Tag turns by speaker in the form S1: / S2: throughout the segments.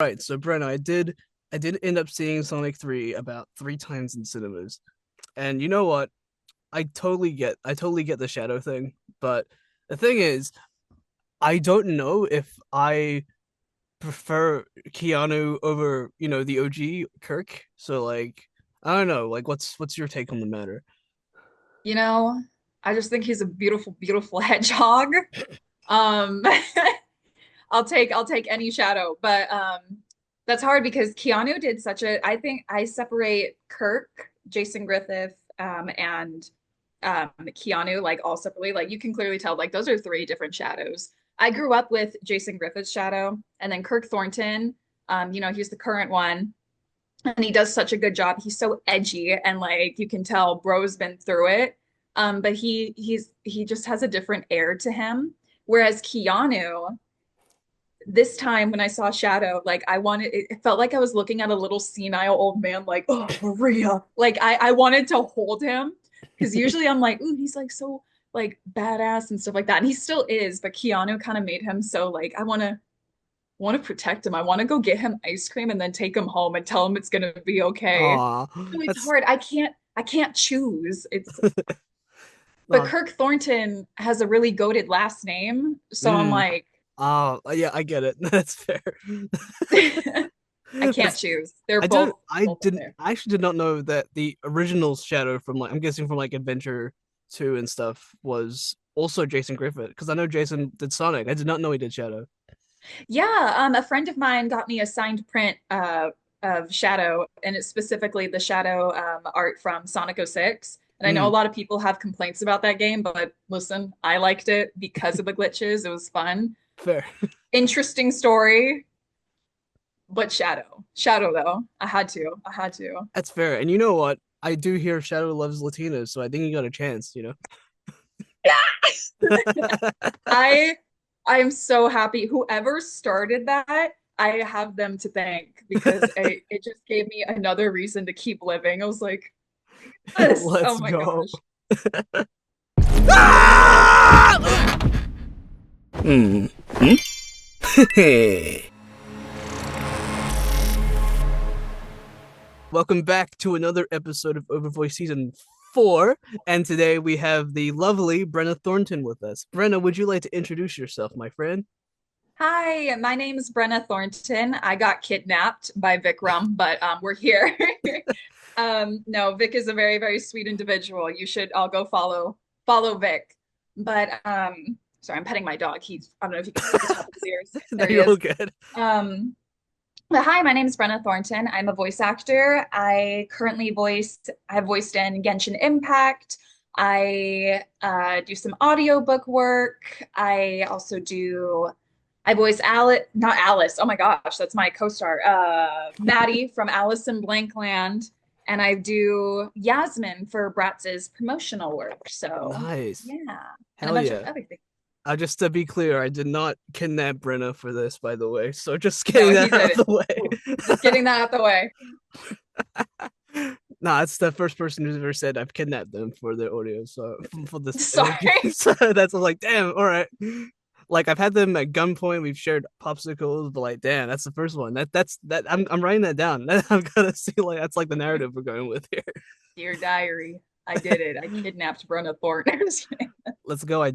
S1: Right, so Brenna, I did end up seeing Sonic 3 about three times in cinemas. And you know what? I totally get the shadow thing, but the thing is, I don't know if I prefer Keanu over, the OG Kirk. So like, I don't know, like what's your take on the matter?
S2: You know, I just think he's a beautiful, beautiful hedgehog. Um, I'll take any shadow, but that's hard because Keanu did such a. I think I separate Kirk, Jason Griffith, and Keanu like all separately. Like you can clearly tell, like those are three different shadows. I grew up with Jason Griffith's shadow, and then Kirk Thornton. He's the current one, and he does such a good job. He's so edgy, and like you can tell, bro's been through it. But he just has a different air to him. Whereas Keanu, this time when I saw Shadow, like it felt like I was looking at a little senile old man, like, oh, Maria. Like I wanted to hold him because usually I'm like, ooh, he's like so like badass and stuff like that. And he still is, but Keanu kind of made him so like I want to protect him. I want to go get him ice cream and then take him home and tell him it's gonna be okay.
S1: Aw,
S2: So it's
S1: that's
S2: hard. I can't choose. It's but
S1: not.
S2: Kirk Thornton has a really goated last name. So I'm
S1: Mm,
S2: like,
S1: yeah, I get it. That's fair.
S2: I can't
S1: That's
S2: choose. They're
S1: I didn't
S2: both up there.
S1: I actually did not know that the original Shadow from like I'm guessing from like Adventure 2 and stuff was also Jason Griffith because I know Jason did Sonic. I did not know he did Shadow.
S2: Yeah, a friend of mine got me a signed print of Shadow, and it's specifically the Shadow art from Sonic 06. And I know a
S1: Mm,
S2: lot of people have complaints about that game, but listen, I liked it because of the glitches. It was fun.
S1: fair.
S2: Interesting story, but Shadow. Shadow though. I had to. I had to.
S1: That's fair. And you know what? I do hear Shadow loves Latinas, so I think he got a chance.
S2: I I am so happy. Whoever started that, I have them to thank because it just gave me another reason to keep living. I was like, yes,
S1: Let's
S2: oh my
S1: go.
S2: gosh.
S1: Hmm. Hmm? Welcome back to another episode of OverVoice Season 4. And today we have the lovely Brenna Thornton with us. Brenna, would you like to introduce yourself, my friend?
S2: Hi, my name is Brenna Thornton. I got kidnapped by Vikram, but we're here. No, Vic is a very, very sweet individual. You should all go follow Vic. But sorry, I'm petting my dog. I don't know if you can see the top of his ears.
S1: No,
S2: There he
S1: you're all
S2: is.
S1: good.
S2: Um, But hi, my name is Brenna Thornton. I'm a voice actor. I've voiced in Genshin Impact. I do some audiobook work. I voice Alice, not Alice. Oh my gosh, that's my co-star, Maddie from Alice in Blankland. And I do Yasmin for Bratz's promotional work. So
S1: Nice.
S2: yeah, and a
S1: Hell
S2: bunch of
S1: yeah.
S2: other things.
S1: Just to be clear, I did not kidnap Brenna for this, by the way. So just
S2: No,
S1: getting
S2: he
S1: that out of
S2: did
S1: the
S2: it.
S1: way.
S2: Just getting that out the way.
S1: Nah, it's the first person who's ever said I've kidnapped them for their audio, so for this interview.
S2: Sorry.
S1: So that's like, damn, all right. Like I've had them at gunpoint, we've shared popsicles, but like, damn, that's the first one. That I'm writing that down. I'm gonna see like that's like the narrative we're going with here.
S2: Dear diary, I did it. I kidnapped Brenna Thornton.
S1: Let's go. I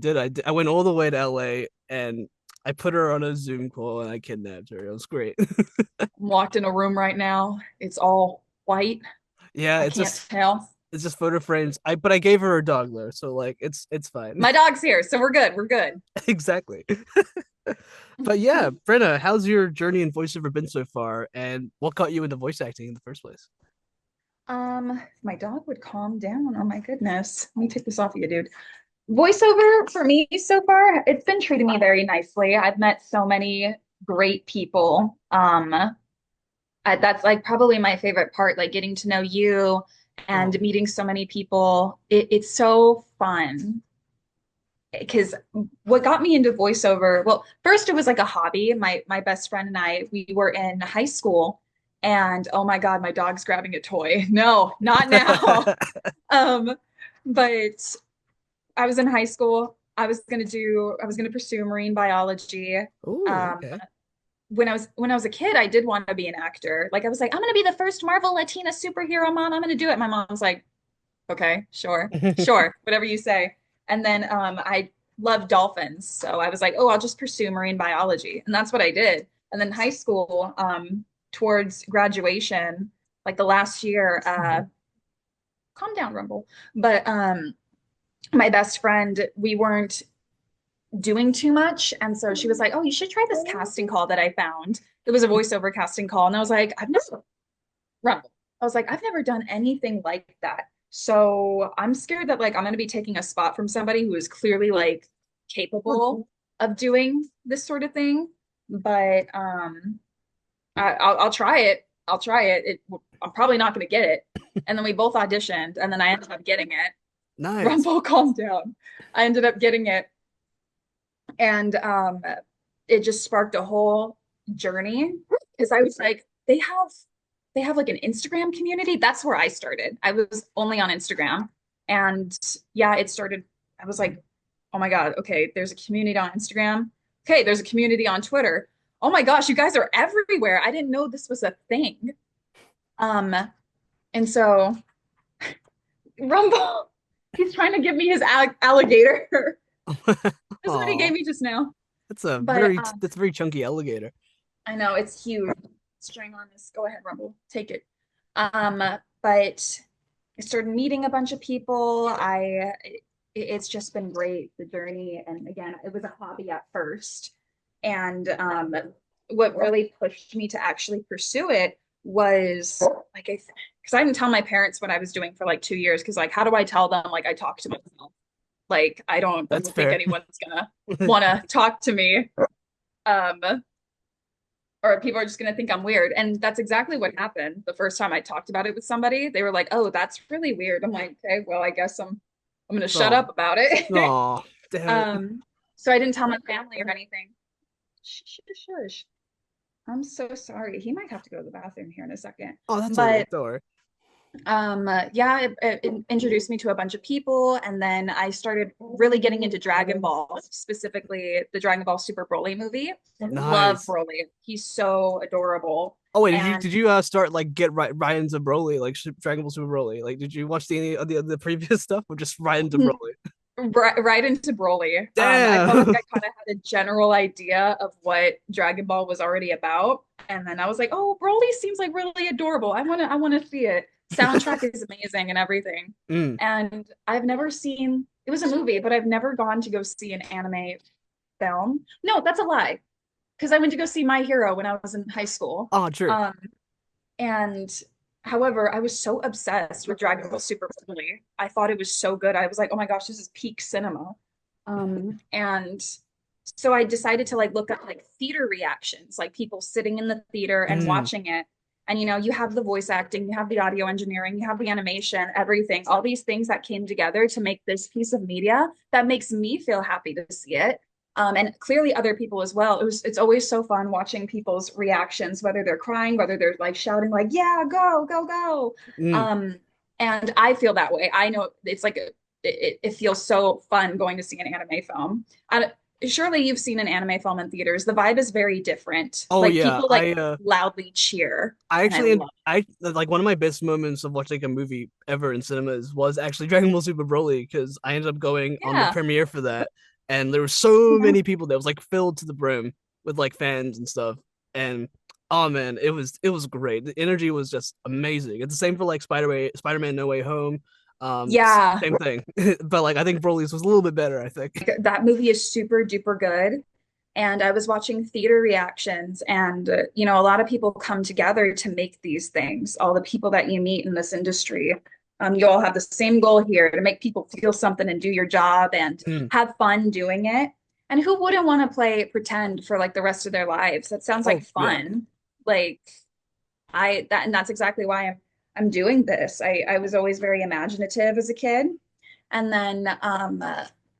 S1: went all the way to LA and I put her on a Zoom call and I kidnapped her. It was great.
S2: I'm locked in a room right now. It's all white.
S1: Yeah,
S2: I can't tell.
S1: it's just photo frames. I gave her a dog though, so like it's fine.
S2: My dog's here, so we're good. We're good.
S1: Exactly. But yeah, Brenna, how's your journey in voiceover been so far, and what got you into voice acting in the first place?
S2: If my dog would calm down. Oh my goodness. Let me take this off of you, dude. Voiceover for me so far, it's been treating me very nicely. I've met so many great people. That's like probably my favorite part, like getting to know you and
S1: Oh,
S2: meeting so many people. It's so fun. Because what got me into voiceover, well, first it was like a hobby. My best friend and I, we were in high school, and oh my God, my dog's grabbing a toy. No, not now. Um, but I was in high school. I was gonna pursue marine biology.
S1: oh,
S2: Um,
S1: okay.
S2: when I was a kid, I did want to be an actor. Like I was like, I'm gonna be the first Marvel Latina superhero, mom. I'm gonna do it. My mom's like, okay, sure, sure, whatever you say. And then I love dolphins, so I was like, oh, I'll just pursue marine biology, and that's what I did. And then high school, towards graduation, like the last year, calm down, Rumble. But my best friend, we weren't doing too much. And so she was like, oh, you should try this casting call that I found. It was a voiceover casting call. And I was like, I've never, Rumble. I was like, I've never done anything like that. So I'm scared that like I'm going to be taking a spot from somebody who is clearly like capable of doing this sort of thing. But I'll try it. I'll try it. I'm probably not going to get it. And then we both auditioned, and then I ended up getting it.
S1: Nice.
S2: Rumble, calm down. I ended up getting it, and it just sparked a whole journey because I was like, they have like an Instagram community. That's where I started. I was only on Instagram, and yeah, it started. I was like, oh my God, okay, there's a community on Instagram. Okay, there's a community on Twitter. Oh my gosh, you guys are everywhere. I didn't know this was a thing. Um, and so Rumble, he's trying to give me his alligator. That's what he gave
S1: Oh,
S2: me just now.
S1: that's a
S2: But
S1: very chunky alligator.
S2: I know it's huge. String on this. Go ahead, Rumble. Take it. But I started meeting a bunch of people. It's just been great, the journey. And again, it was a hobby at first. And what really pushed me to actually pursue it was like because I didn't tell my parents what I was doing for like 2 years because like how do I tell them like I talk to myself? Like I
S1: That's
S2: don't think
S1: fair.
S2: anyone's gonna want to talk to me. Um, or people are just going to think I'm weird. And that's exactly what happened the first time I talked about it with somebody. They were like, "Oh, that's really weird." I'm like, "Okay, well, I guess I'm going to shut
S1: Oh,
S2: up about it."
S1: oh, damn it.
S2: um, so I didn't tell my family or anything. Shush, shush, shush. I'm so sorry. He might have to go to the bathroom here in a second.
S1: Oh, that's okay.
S2: But
S1: Don't worry.
S2: yeah, it introduced me to a bunch of people, and then I started really getting into Dragon Ball, specifically the Dragon Ball Super Broly movie. Love
S1: Nice.
S2: Broly. He's so adorable.
S1: Oh wait,
S2: And
S1: did you start like get right into Broly, like Dragon Ball Super Broly? Like, did you watch any of the previous stuff, or just right into Broly?
S2: right into Broly. I felt like
S1: Damn.
S2: I kind of had a general idea of what Dragon Ball was already about, and then I was like, "Oh, Broly seems like really adorable. I want to see it." Soundtrack is amazing and everything.
S1: Mm.
S2: And I've never seen it was a movie, but I've never gone to go see an anime film. No, that's a lie. Because I went to go see My Hero when I was in high school.
S1: Oh, true.
S2: Um, and however, I was so obsessed with Dragon Ball Super Broly. I thought it was so good. I was like, oh my gosh, this is peak cinema. And so I decided to like look up like theater reactions, like people sitting in the theater and
S1: Mm.
S2: watching it. And you know, you have the voice acting, you have the audio engineering, you have the animation, everything, all these things that came together to make this piece of media that makes me feel happy to see it. And clearly other people as well. It's always so fun watching people's reactions, whether they're crying, whether they're like shouting, like, yeah, go, go, go.
S1: Mm.
S2: Um, and I feel that way. I know it's like it feels so fun going to see an anime film. Surely you've seen an anime film in theaters. The vibe is very different.
S1: Oh
S2: Like
S1: yeah,
S2: people like loudly cheer,
S1: I
S2: and I
S1: actually
S2: love
S1: I like one of my best moments of watching a movie ever in cinemas was actually Dragon Ball Super Broly because I ended up going
S2: it.
S1: on the
S2: Yeah.
S1: premiere for that, and there were so many people that was like filled to the brim with like fans and stuff, and oh man, it was great. The energy was just amazing. It's the same for like Spider-Man No Way Home,
S2: Yeah.
S1: same thing, but like I think Broly's was a little bit better. I think.
S2: That movie is super duper good. And I was watching theater reactions, and you know, a lot of people come together to make these things. All the people that you meet in this industry, you all have the same goal here to make people feel something and do your job and
S1: Mm.
S2: have fun doing it. And who wouldn't want to play pretend for like the rest of their lives? That sounds like
S1: Oh yeah.
S2: fun. Like and that's exactly why I'm doing this. I was always very imaginative as a kid. And then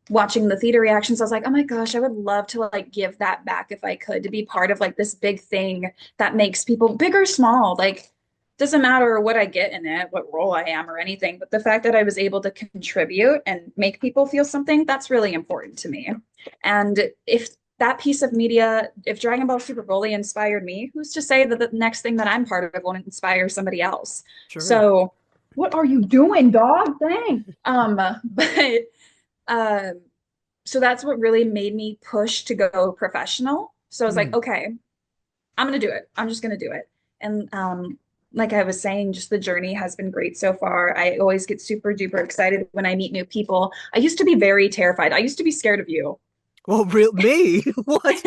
S2: watching the theater reactions, I was like, oh my gosh, I would love to like give that back if I could, to be part of like this big thing that makes people big or small. Like, doesn't matter what I get in it, what role I am or anything, but the fact that I was able to contribute and make people feel something, that's really important to me. And if that piece of media, if Dragon Ball Super Broly inspired me, who's to say that the next thing that I'm part of won't inspire somebody else?
S1: Sure.
S2: So, what are you doing, dog? Dang. But um, so that's what really made me push to go professional. So I was like,
S1: Mm.
S2: okay, I'm gonna do it. I'm just gonna do it. And like I was saying, just the journey has been great so far. I always get super duper excited when I meet new people. I used to be very terrified. I used to be scared of you.
S1: Well, real me? What?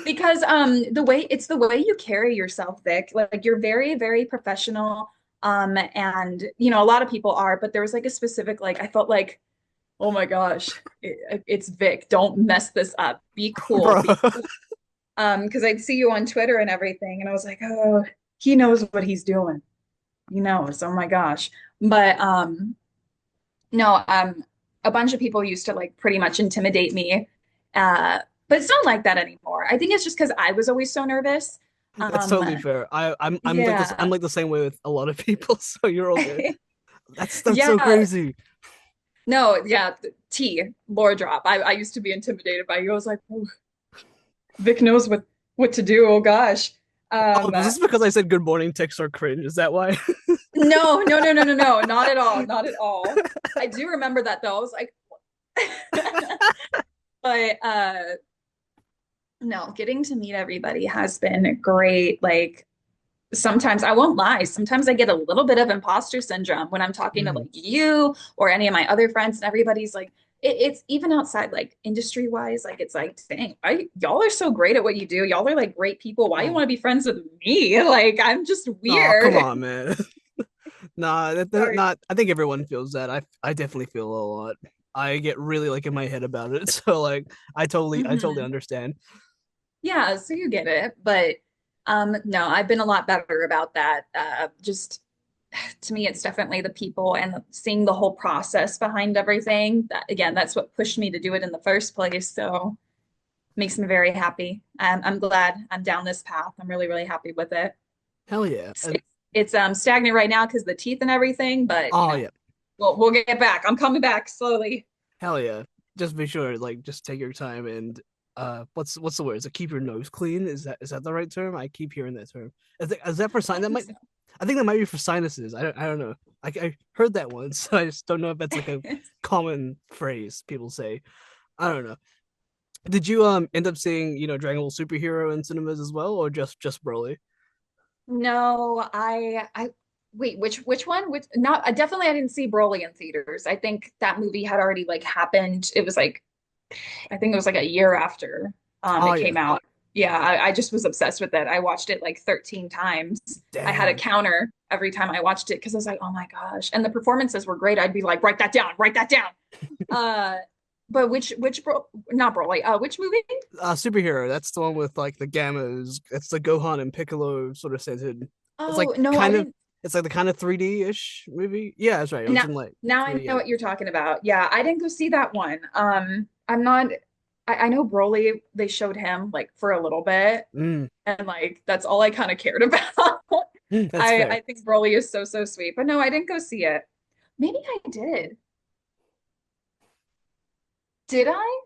S2: Because the way you carry yourself, Vic. Like you're very, very professional. And you know, a lot of people are, but there was like a specific like I felt like, oh my gosh, it's Vic. Don't mess this up. Be cool.
S1: Bro.
S2: Be cool. Because I'd see you on Twitter and everything, and I was like, oh, he knows what he's doing. He knows. Oh my gosh. But no, a bunch of people used to like pretty much intimidate me. But it's not like that anymore. I think it's just because I was always so nervous.
S1: That's
S2: Um,
S1: totally fair. I'm like this. I'm
S2: yeah.
S1: like the same way with a lot of people. So you're all good. That's so
S2: Yeah.
S1: crazy.
S2: No, yeah. T, lore drop. I used to be intimidated by you. I was like, oh, Vic knows what to do. Oh gosh.
S1: Oh,
S2: Um,
S1: was this because I said good morning texts are cringe? Is that why?
S2: no, no, no, no, no, no, not at all. Not at all. I do remember that though. I was like, but no, getting to meet everybody has been great. Like sometimes I won't lie, sometimes I get a little bit of imposter syndrome when I'm talking to
S1: Mm.
S2: like you or any of my other friends, and everybody's like, it's even outside like industry wise, like it's like, dang, y'all are so great at what you do. Y'all are like great people. Why you
S1: Oh,
S2: want to be friends with me? Like I'm just
S1: oh, come
S2: weird.
S1: on, man. Nah,
S2: Sorry.
S1: not. I think everyone feels that. I definitely feel a lot. I get really like in my head about it. So like, I totally
S2: Mhm.
S1: understand.
S2: Yeah, so you get it. But no, I've been a lot better about that. Just to me, it's definitely the people and seeing the whole process behind everything. That again, that's what pushed me to do it in the first place. So makes me very happy. I'm glad I'm down this path. I'm really, really happy with it.
S1: Hell yeah.
S2: It's
S1: And
S2: stagnant right now because the teeth and everything, but you
S1: oh
S2: know,
S1: yeah.
S2: we'll get back. I'm coming back slowly.
S1: Hell yeah. Just be sure, like, just take your time and what's the word? Is it keep your nose clean? Is that the right term? I keep hearing that term. Is that for
S2: I
S1: sign? That
S2: think
S1: might.
S2: so.
S1: I think that might be for sinuses. I don't know. I heard that once. So I just don't know if that's like a common phrase people say. I don't know. Did you end up seeing Dragon Ball Superhero in cinemas as well, or just Broly?
S2: No, I wait, which one? Which not definitely I didn't see Broly in theaters. I think that movie had already like happened. It was like I think it was like a year after
S1: Oh
S2: it
S1: yeah.
S2: came out. Yeah, I just was obsessed with it. I watched it like 13 times. I had a
S1: Damn.
S2: counter every time I watched it because I was like, oh my gosh. And the performances were great. I'd be like, write that down, write that down. Uh but which bro not Broly, which movie?
S1: Superhero. That's the one with like the gammas. It's the Gohan and Piccolo sort of centered. It's like
S2: Oh, no, I
S1: kind of.
S2: didn't.
S1: It's like the kind of 3D ish movie. Yeah, that's right. It was
S2: Now,
S1: in like
S2: now I
S1: 3D.
S2: know
S1: Yeah.
S2: what you're talking about. Yeah, I didn't go see that one. I'm not. I know Broly. They showed him like for a little bit,
S1: Mm,
S2: and like that's all I kind of cared about.
S1: that's fair.
S2: I think Broly is so so sweet, but no, I didn't go see it. Maybe I did. Did I?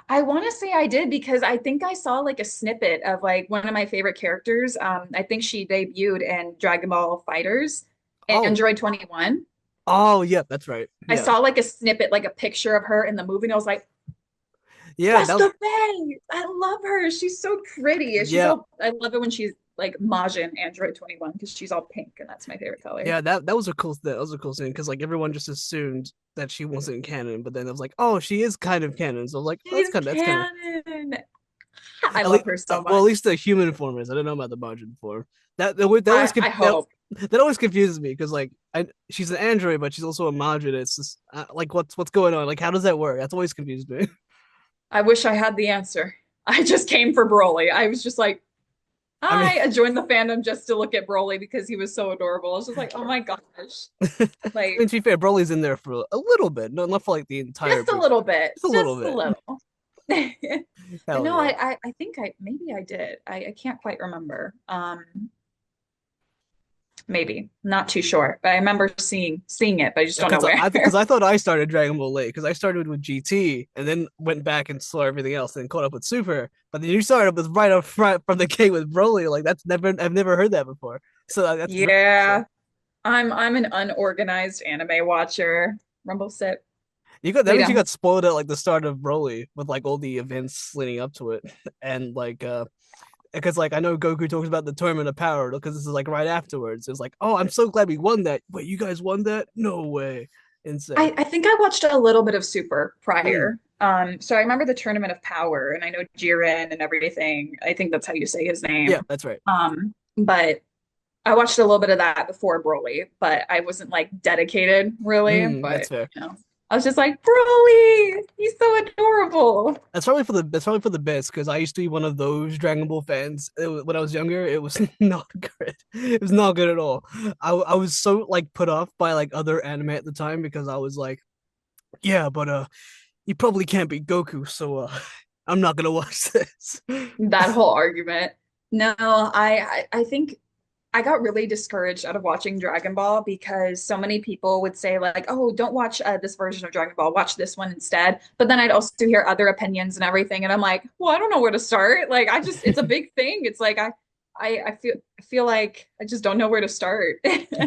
S2: I want to say I did because I think I saw like a snippet of like one of my favorite characters. I think she debuted in Dragon Ball Fighters,
S1: Oh,
S2: Android 21.
S1: oh, yeah, that's right.
S2: I
S1: Yeah,
S2: saw like a snippet, like a picture of her in the movie, and I was like,
S1: yeah,
S2: that's the thing. I love her. She's so pretty. She's
S1: yeah,
S2: all, I love it when she's like Majin Android 21 because she's all pink and that's my favorite color.
S1: yeah. That was a cool. That was a cool scene because like everyone just assumed that she wasn't canon, but then it was like, oh, she is kind of canon. So I was like, oh,
S2: She's
S1: that's kind of
S2: canon. I
S1: at least.
S2: love her so
S1: Well, at
S2: much.
S1: least the human form is. I don't know about the Majin form. That always
S2: I hope.
S1: that always confuses me because like she's an android, but she's also a Majin. It's just like what's going on? Like how does that work? That's always confused me.
S2: I wish I had the answer. I just came for Broly. I was just like,
S1: I mean,
S2: I joined the fandom just to look at Broly because he was so adorable. I was just like, oh my gosh.
S1: I
S2: Like,
S1: mean to be fair, Broly's in there for a little bit, not for like the entire
S2: just a
S1: movie,
S2: little bit.
S1: just a little
S2: Just a
S1: bit.
S2: little. But
S1: Hell
S2: no,
S1: yeah.
S2: I think maybe I did. I can't quite remember. maybe. Not too sure, but I remember seeing it, but I just don't know
S1: Because
S2: where.
S1: I thought I started Dragon Ball late because I started with GT and then went back and saw everything else and caught up with Super. But then you started with right up front from the gate with Broly. Like that's never I've never heard that before. So that's very
S2: Yeah,
S1: interesting.
S2: I'm an unorganized anime watcher. Rumble sip.
S1: You got that means you
S2: Freedom.
S1: got spoiled at like the start of Broly with like all the events leading up to it and like because like I know Goku talks about the tournament of power because this is like right afterwards. It's like, oh, I'm so glad we won that. Wait, you guys won that? No way. Insane.
S2: I think I watched a little bit of Super
S1: Mm,
S2: prior. So I remember the Tournament of Power, and I know Jiren and everything. I think that's how you say his
S1: yeah,
S2: name.
S1: that's right.
S2: But I watched a little bit of that before Broly, but I wasn't like dedicated really.
S1: That's
S2: But
S1: fair.
S2: I was just like, Broly, he's so adorable.
S1: That's probably for the best because I used to be one of those Dragon Ball fans. When I was younger, it was not good. It was not good at all. I was so like put off by like other anime at the time because I was like, yeah, but you probably can't beat Goku, so I'm not gonna watch this.
S2: That whole argument. No, I think I got really discouraged out of watching Dragon Ball because so many people would say like, "Oh, don't watch this version of Dragon Ball. Watch this one instead." But then I'd also hear other opinions and everything, and I'm like, "Well, I don't know where to start." Like, I just it's a big thing. It's like I feel like I just don't know where to start.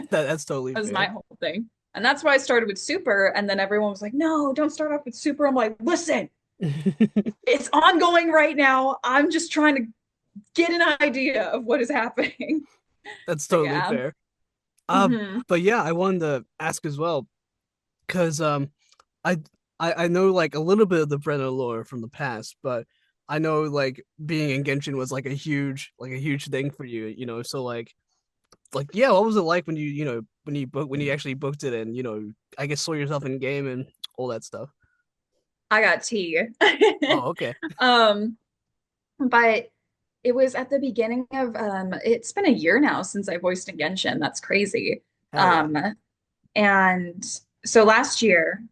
S1: That's totally
S2: That's my
S1: fair.
S2: whole thing. And that's why I started with Super, and then everyone was like, "No, don't start off with Super." I'm like, "Listen, it's ongoing right now. I'm just trying to get an idea of what is happening."
S1: That's
S2: But
S1: totally
S2: yeah.
S1: fair. Uh,
S2: Hmm.
S1: but yeah, I wanted to ask as well because I I know like a little bit of the Brenna lore from the past, but I know like being in Genshin was like a huge thing for you, you know. So like yeah, what was it like when when you actually booked it and I guess saw yourself in game and all that stuff.
S2: I got tea.
S1: Oh, okay.
S2: Um, but it was at the beginning of it's been a year now since I voiced in Genshin. That's crazy.
S1: Hell yeah.
S2: Um, and so last year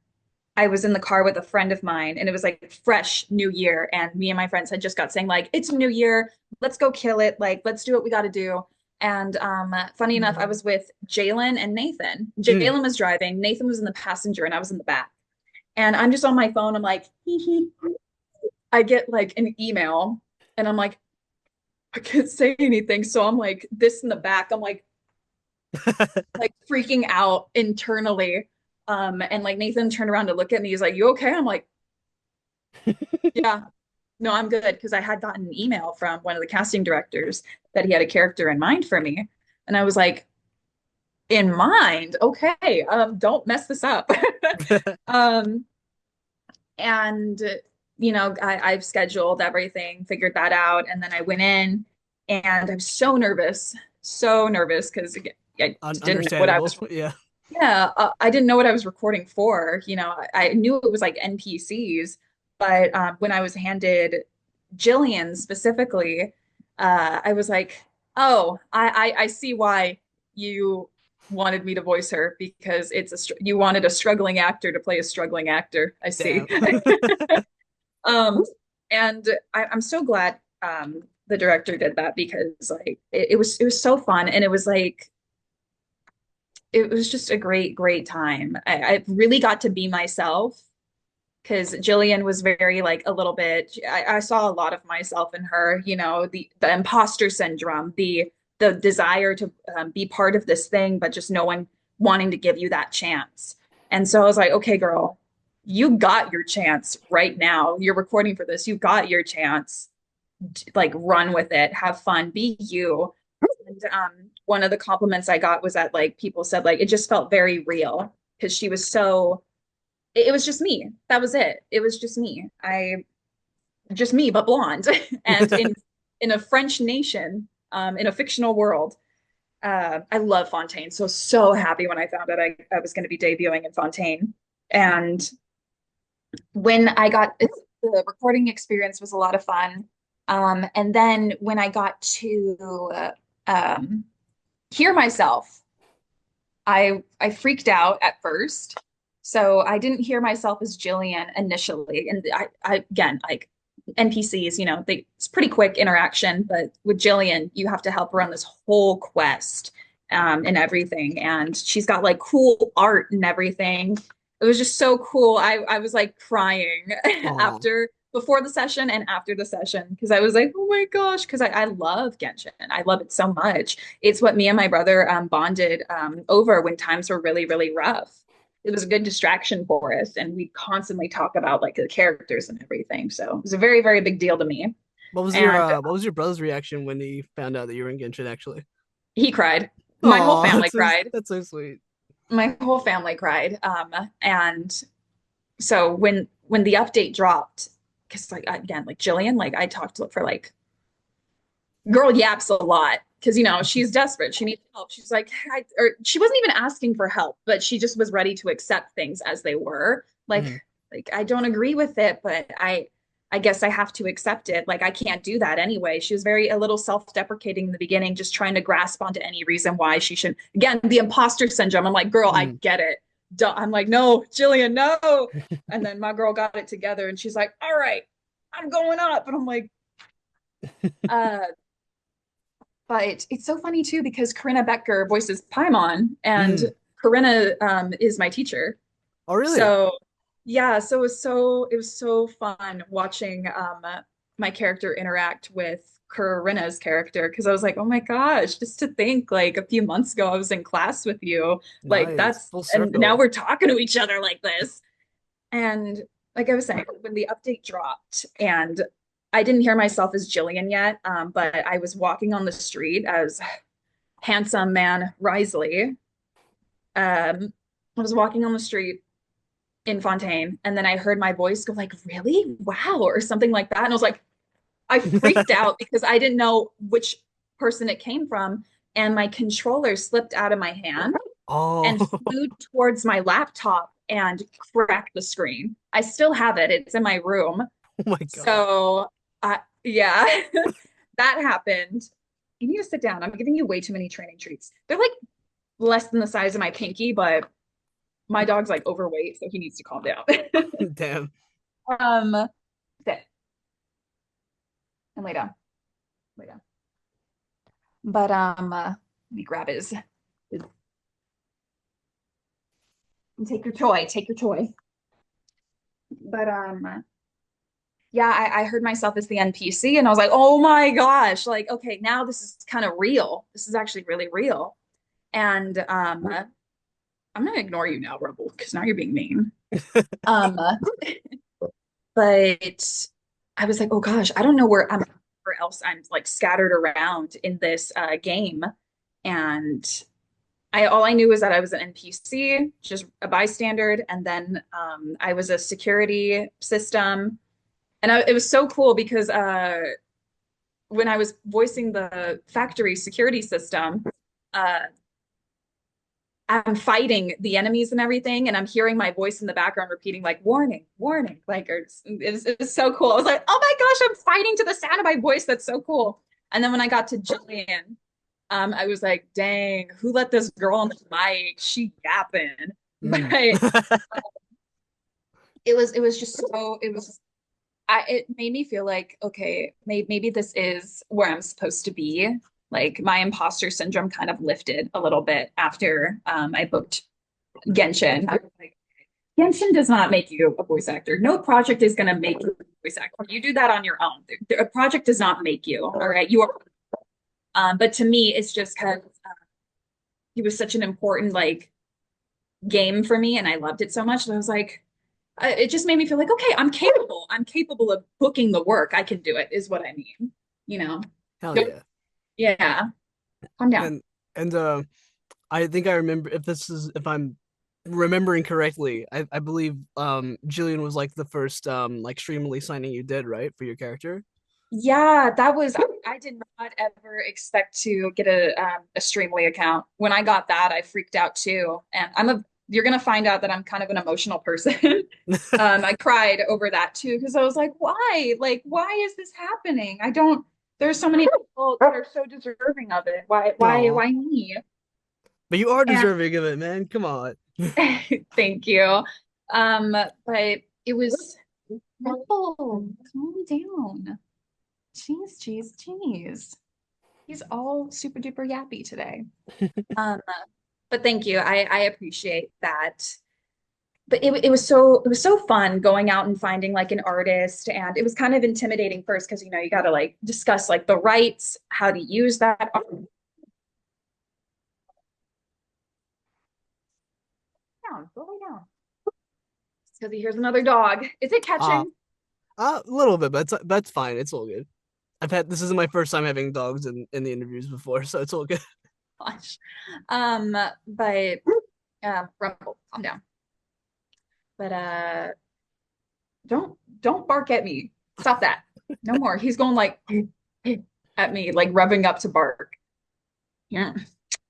S2: I was in the car with a friend of mine and it was like fresh new year and me and my friends had just got saying like it's new year, let's go kill it, like let's do what we got to do. And funny enough, I was with Jalen and Nathan.
S1: Mm.
S2: Jalen was driving, Nathan was in the passenger, and I was in the back. And I'm just on my phone. I'm like, hee hee. I get like an email, and I'm like, I can't say anything. So I'm like this in the back. I'm like freaking out internally. And like Nathan turned around to look at me. He's like, "You okay?" I'm like, "Yeah, no, I'm good." Because I had gotten an email from one of the casting directors that he had a character in mind for me, and I was like, "In mind? Okay. Don't mess this up." Um, and I've scheduled everything, figured that out, and then I went in, and I'm so nervous because I didn't know what I
S1: Understandable.
S2: was.
S1: Yeah.
S2: Yeah, I didn't know what I was recording for. I knew it was like NPCs, but when I was handed Jillian specifically, I was like, "Oh, I see why you wanted me to voice her because you wanted a struggling actor to play a struggling actor. I see."
S1: Damn.
S2: Um, and I'm so glad the director did that because like it was so fun and it was just a great time. I really got to be myself because Jillian was very like a little bit. I saw a lot of myself in her. The imposter syndrome, the desire to be part of this thing, but just no one wanting to give you that chance. And so I was like, okay, girl, you got your chance right now. You're recording for this. You got your chance. Like, run with it, have fun, be you. And one of the compliments I got was that like people said like it just felt very real because she was so it was just me. That was it. It was just me. I just me, but blonde, and in a French nation, in a fictional world. I love Fontaine, so happy when I found out I was going to be debuting in Fontaine, and when I got the recording experience was a lot of fun. And then when I got to um, hear myself, I freaked out at first. So I didn't hear myself as Jillian initially. And I again, like NPCs, it's pretty quick interaction, but with Jillian, you have to help her on this whole quest. and everything. And she's got like cool art and everything. It was just so cool. I was like crying
S1: Oh,
S2: after before the session and after the session because I was like, oh my gosh, because I love Genshin. I love it so much. It's what me and my brother bonded over when times were really, really rough. It was a good distraction for us, and we constantly talk about like the characters and everything. So it was a very, very big deal to me. And
S1: what was your brother's reaction when he found out that you were in Genshin actually?
S2: he cried. My whole
S1: Oh,
S2: family cried.
S1: that's so sweet.
S2: My whole family cried. And so when the update dropped, because like again, like Jillian, like I talked to her for like girl yaps a lot because she's desperate. She needs help. She's like, or she wasn't even asking for help, but she just was ready to accept things as they were.
S1: Mhm.
S2: Like I don't agree with it, but I guess I have to accept it. Like I can't do that anyway. She was very a little self-deprecating in the beginning, just trying to grasp onto any reason why she shouldn't. Again, the imposter syndrome. I'm like, girl, I
S1: Mhm.
S2: get it. I'm like, no, Jillian, no. And then my girl got it together, and she's like, all right, I'm going up, and I'm like, uh, but it's so funny too because Corinna Becker voices Paimon, and
S1: Mhm.
S2: Corinna is my teacher.
S1: Oh, really?
S2: So yeah, so it was so fun watching my character interact with Corinna's character because I was like, oh my gosh, just to think like a few months ago I was in class with you, like
S1: Nice.
S2: that's
S1: Full
S2: and now
S1: circle.
S2: we're talking to each other like this. And like I was saying, when the update dropped and I didn't hear myself as Jillian yet, but I was walking on the street as handsome man Risley. I was walking on the street in Fontaine, and then I heard my voice go like, "Really? Wow," or something like that. And I was like, I freaked out because I didn't know which person it came from, and my controller slipped out of my hand
S1: Oh,
S2: and flew towards my laptop and cracked the screen. I still have it. It's in my room.
S1: oh my God.
S2: So, yeah, that happened. You need to sit down. I'm giving you way too many training treats. They're like less than the size of my pinky, but my dog's like overweight, so he needs to calm down.
S1: Damn.
S2: um, sit and lay down. Lay down. But let me grab his take your toy. Take your toy. But yeah, I heard myself as the NPC and I was like, oh my gosh, like, okay, now this is kind of real. This is actually really real. And I'm gonna ignore you now, Rebel, because now you're being mean. Um, but I was like, oh gosh, I don't know where else I'm like scattered around in this game. And I all I knew was that I was an NPC, just a bystander, and then I was a security system. And it was so cool because when I was voicing the factory security system, uh, I'm fighting the enemies and everything, and I'm hearing my voice in the background repeating like "warning, warning!" Like it was so cool. I was like, "Oh my gosh, I'm fighting to the sound of my voice. That's so cool." And then when I got to Jillian, I was like, "Dang, who let this girl on the mic? She yapping."
S1: Mm.
S2: But it was just so it was it made me feel like, okay, maybe this is where I'm supposed to be. Like my imposter syndrome kind of lifted a little bit after I booked Genshin. I was like, Genshin does not make you a voice actor. No project is going to make you a voice actor. You do that on your own. A project does not make you. All right, you are. But to me, it's just because it was such an important like game for me, and I loved it so much. And I was like, it just made me feel like, okay, I'm capable. I'm capable of booking the work. I can do it, is what I mean. You know?
S1: Hell yeah.
S2: Yeah. Calm down.
S1: And and I think I remember if I'm remembering correctly, I believe Jillian was like the first like streamly signing you did, right, for your character?
S2: Yeah, that was, I did not ever expect to get a Streamly account. When I got that, I freaked out too. And you're gonna find out that I'm kind of an emotional person. I cried over that too because I was like, why? Like, why is this happening? There's so many people that are so deserving of it.
S1: Aw.
S2: Why me?
S1: But you are
S2: And
S1: deserving of it, man. Come on.
S2: thank you. But it was, no, calm down. Jeez, jeez, jeez. He's all super duper yappy today. Um, but thank you. I appreciate that. But it was so fun going out and finding like an artist, and it was kind of intimidating first because you got to like discuss like the rights, how to use that. Down, go lay down. Because he hears another dog. Is it
S1: Uh,
S2: catching?
S1: a little bit, but that's fine. It's all good. This isn't my first time having dogs in the interviews before, so it's all good.
S2: Gosh. But Rumble, calm down. But don't bark at me. Stop that. No more. He's going like at me, like rubbing up to bark. Yeah.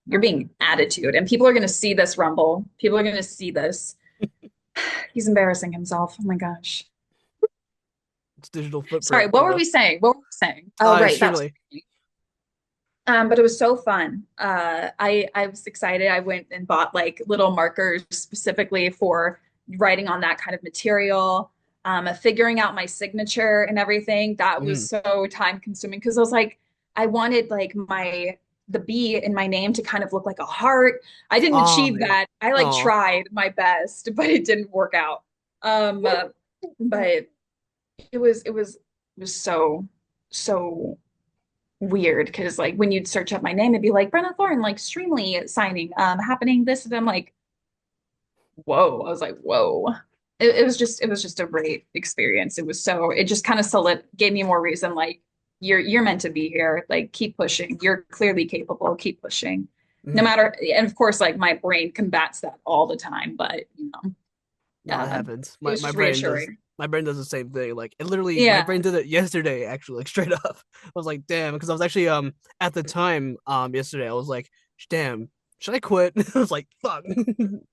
S2: You're being attitude. And people are gonna see this, Rumble. People are gonna see this. He's embarrassing himself. Oh my gosh.
S1: It's digital
S2: Sorry,
S1: footprint,
S2: what were we saying? What were we saying? Oh, right, that's
S1: extremely.
S2: but it was so fun. I was excited. I went and bought like little markers specifically for writing on that kind of material, figuring out my signature and everything. That was
S1: Mm.
S2: so time consuming because I was like, I wanted like the B in my name to kind of look like a heart. I didn't
S1: Oh
S2: achieve
S1: man.
S2: that. I like
S1: Oh,
S2: tried my best, but it didn't work out. But it was so weird because like when you'd search up my name, it'd be like Brenna Thornton, like Streamly signing, happening this, and I'm like, whoa. I was like, whoa. It was just a great experience. It just kind of solid gave me more reason, like, you're meant to be here. Like, keep pushing. You're clearly capable. Keep pushing. No
S1: mm.
S2: matter, and of course, like my brain combats that all the time, but
S1: No, it happens.
S2: it
S1: My
S2: was
S1: my
S2: just
S1: brain does.
S2: reassuring.
S1: My brain does the same thing. Like it literally, my
S2: Yeah.
S1: brain did it yesterday. Actually, like straight up, I was like, damn, because I was actually at the time yesterday, I was like, damn, should I quit? I was like, fuck.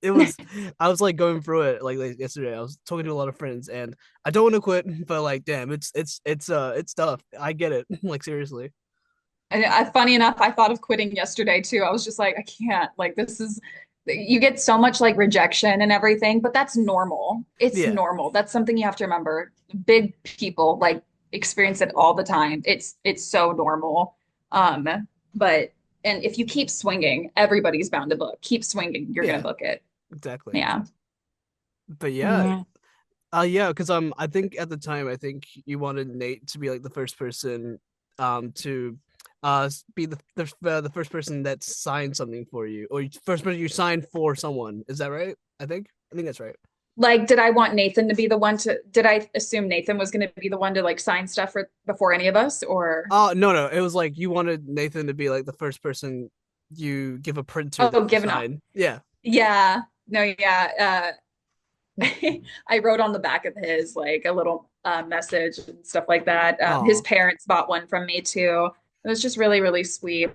S1: It was. I was like going through it like yesterday. I was talking to a lot of friends, and I don't want to quit, but like, damn, it's tough. I get it. Like seriously.
S2: And funny enough, I thought of quitting yesterday too. I was just like, I can't. Like, this is, you get so much like rejection and everything, but that's normal. It's
S1: Yeah.
S2: normal. That's something you have to remember. Big people like experience it all the time. It's so normal. Um, but and if you keep swinging, everybody's bound to book. Keep swinging, you're gonna
S1: Yeah.
S2: book it.
S1: Exactly.
S2: Yeah.
S1: But yeah,
S2: Mhm.
S1: yeah, because I think at the time I think you wanted Nate to be like the first person to be the first person that signed something for you, or first person you signed for someone. Is that right? I think that's right.
S2: Like, did I want Nathan to be the one to, did I assume Nathan was going to be the one to like sign stuff for before any of us or?
S1: No, no, it was like you wanted Nathan to be like the first person you give a print to
S2: Oh,
S1: to
S2: given up.
S1: sign. Yeah.
S2: Yeah. No, yeah. I wrote on the back of his like a little message and stuff like that. His
S1: Oh,
S2: parents bought one from me too. It was just really, really sweet.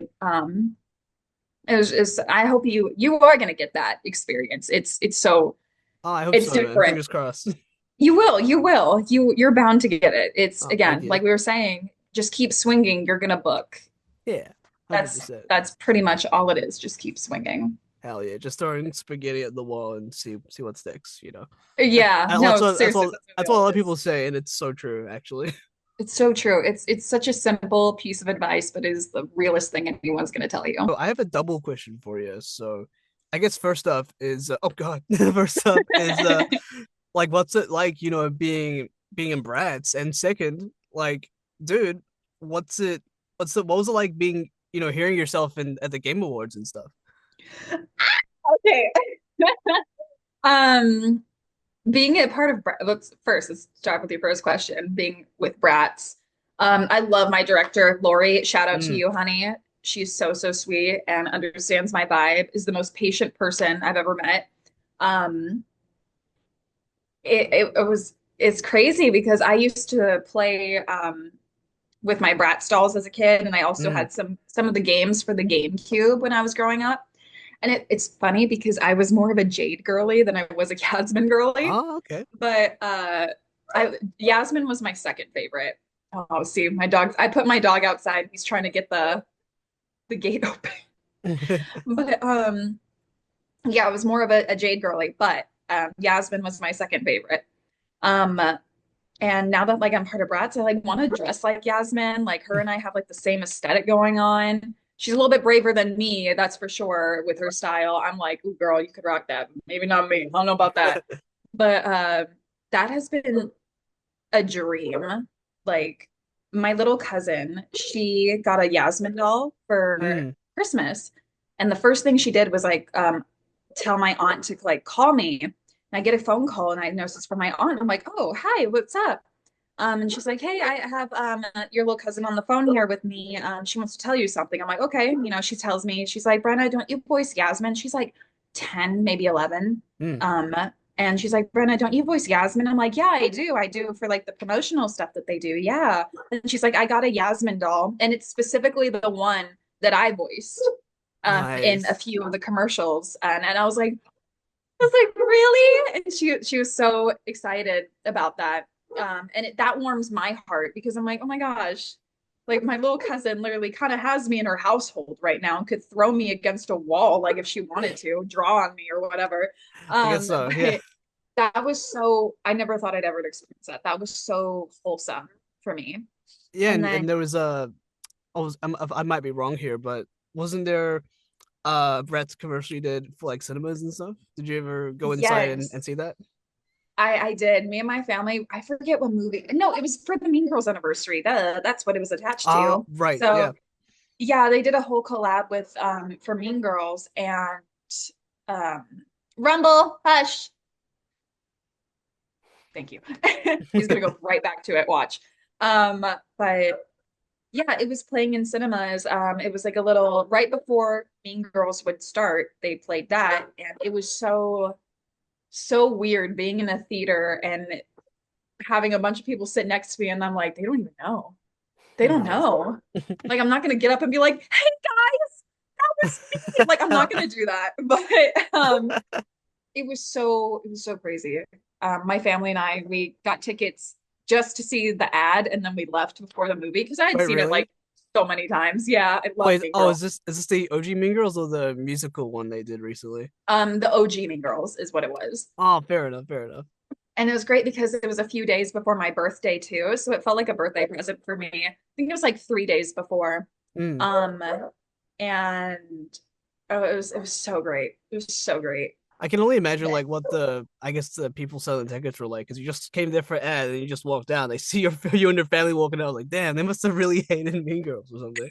S2: It was just, I hope you are going to get that experience.
S1: I hope
S2: It's
S1: so, man.
S2: different.
S1: Fingers crossed.
S2: You're bound to get it. It's
S1: Oh, thank
S2: again,
S1: you.
S2: like we were saying, just keep swinging. You're gonna book.
S1: Yeah,
S2: That's
S1: 100%.
S2: that's pretty much all it is. Just keep swinging.
S1: Hell yeah, just throwing spaghetti at the wall and see what sticks.
S2: Yeah, no, seriously, that's
S1: That's
S2: really
S1: what a
S2: all
S1: lot of
S2: it
S1: people
S2: is.
S1: say, and it's so true, actually.
S2: It's so true. It's such a simple piece of advice, but it is the realest thing anyone's gonna tell you.
S1: So I have a double question for you. So, I guess first up is oh god, first up is like what's it like, being in Bratz, and second, like, dude, what's it what was it like being hearing yourself in at the Game Awards and stuff?
S2: Okay. Um, being a part of let's start with your first question. Being with Bratz, I love my director, Lori. Shout out to
S1: Mm.
S2: you, honey. She's so, so sweet and understands my vibe, is the most patient person I've ever met. Um, it's crazy because I used to play with my Bratz dolls as a kid, and I also
S1: Mm.
S2: had some of the games for the GameCube when I was growing up. And it's funny because I was more of a Jade girly than I was a Yasmin girly.
S1: Oh, okay.
S2: But Yasmin was my second favorite. Oh, see, my dog. I put my dog outside. He's trying to get the gate open. But yeah, I was more of a Jade girly, but Yasmin was my second favorite. Um, And now that like I'm part of Bratz, I like want to dress like Yasmin. Like her and I have like the same aesthetic going on. She's a little bit braver than me, that's for sure, with her style. I'm like, ooh, girl, you could rock that. Maybe not me. I don't know about that. But that has been a dream. Like my little cousin, she got a Yasmin doll for
S1: Mm,
S2: Christmas. And the first thing she did was like tell my aunt to like call me. And I get a phone call and I know it's from my aunt. I'm like, oh, hi, what's up? And she's like, hey, I have your little cousin on the phone here with me. She wants to tell you something. I'm like, okay. She tells me, she's like, Brenna, don't you voice Yasmin? She's like 10, maybe 11.
S1: mm.
S2: Um, and she's like, Brenna, don't you voice Yasmin? I'm like, yeah, I do. I do for like the promotional stuff that they do. Yeah. And she's like, I got a Yasmin doll, and it's specifically the one that I voiced in a
S1: Nice.
S2: few of the commercials. And I was like, really? And she was so excited about that. That warms my heart because I'm like, oh my gosh, like my little cousin literally kind of has me in her household right now and could throw me against a wall, like if she wanted to, draw on me or whatever.
S1: I guess so. Yeah.
S2: But that was so, I never thought I'd ever experience that. That was so wholesome for me.
S1: Yeah,
S2: And
S1: and
S2: then,
S1: there was a I might be wrong here, but wasn't there Brett's commercial you did for like cinemas and stuff? Did you ever go inside
S2: yes,
S1: and see that?
S2: I did. Me and my family, I forget what movie. No, it was for the Mean Girls anniversary. That's what it was attached to.
S1: Right,
S2: So
S1: yeah.
S2: yeah, they did a whole collab with for Mean Girls and um Rumble, hush. Thank you. He's gonna go right back to it. Watch. But yeah, it was playing in cinemas. It was like a little right before Mean Girls would start, they played that, and it was so weird being in a theater and having a bunch of people sit next to me, and I'm like, they don't even know. They don't
S1: Nice.
S2: know. Like, I'm not gonna get up and be like, hey guys, that was me. Like, I'm not gonna do that. But it was so crazy. My family and I, we got tickets just to see the ad, and then we left before the movie because I had
S1: Wait,
S2: seen it
S1: really?
S2: like so many times. Yeah, I love
S1: Wait,
S2: Mean
S1: oh,
S2: Girls.
S1: is this the OG Mean Girls or the musical one they did recently?
S2: The OG Mean Girls is what it was.
S1: Oh, fair enough, fair enough.
S2: And it was great because it was a few days before my birthday too. So it felt like a birthday present for me. I think it was like 3 days before.
S1: Mm.
S2: Um, and oh, it was so great. It was so great.
S1: I can only imagine
S2: But
S1: like what the I guess the people selling tickets were like because you just came there for an ad and you just walked down. They see you and your family walking out like, damn, they must have really hated Mean Girls or something.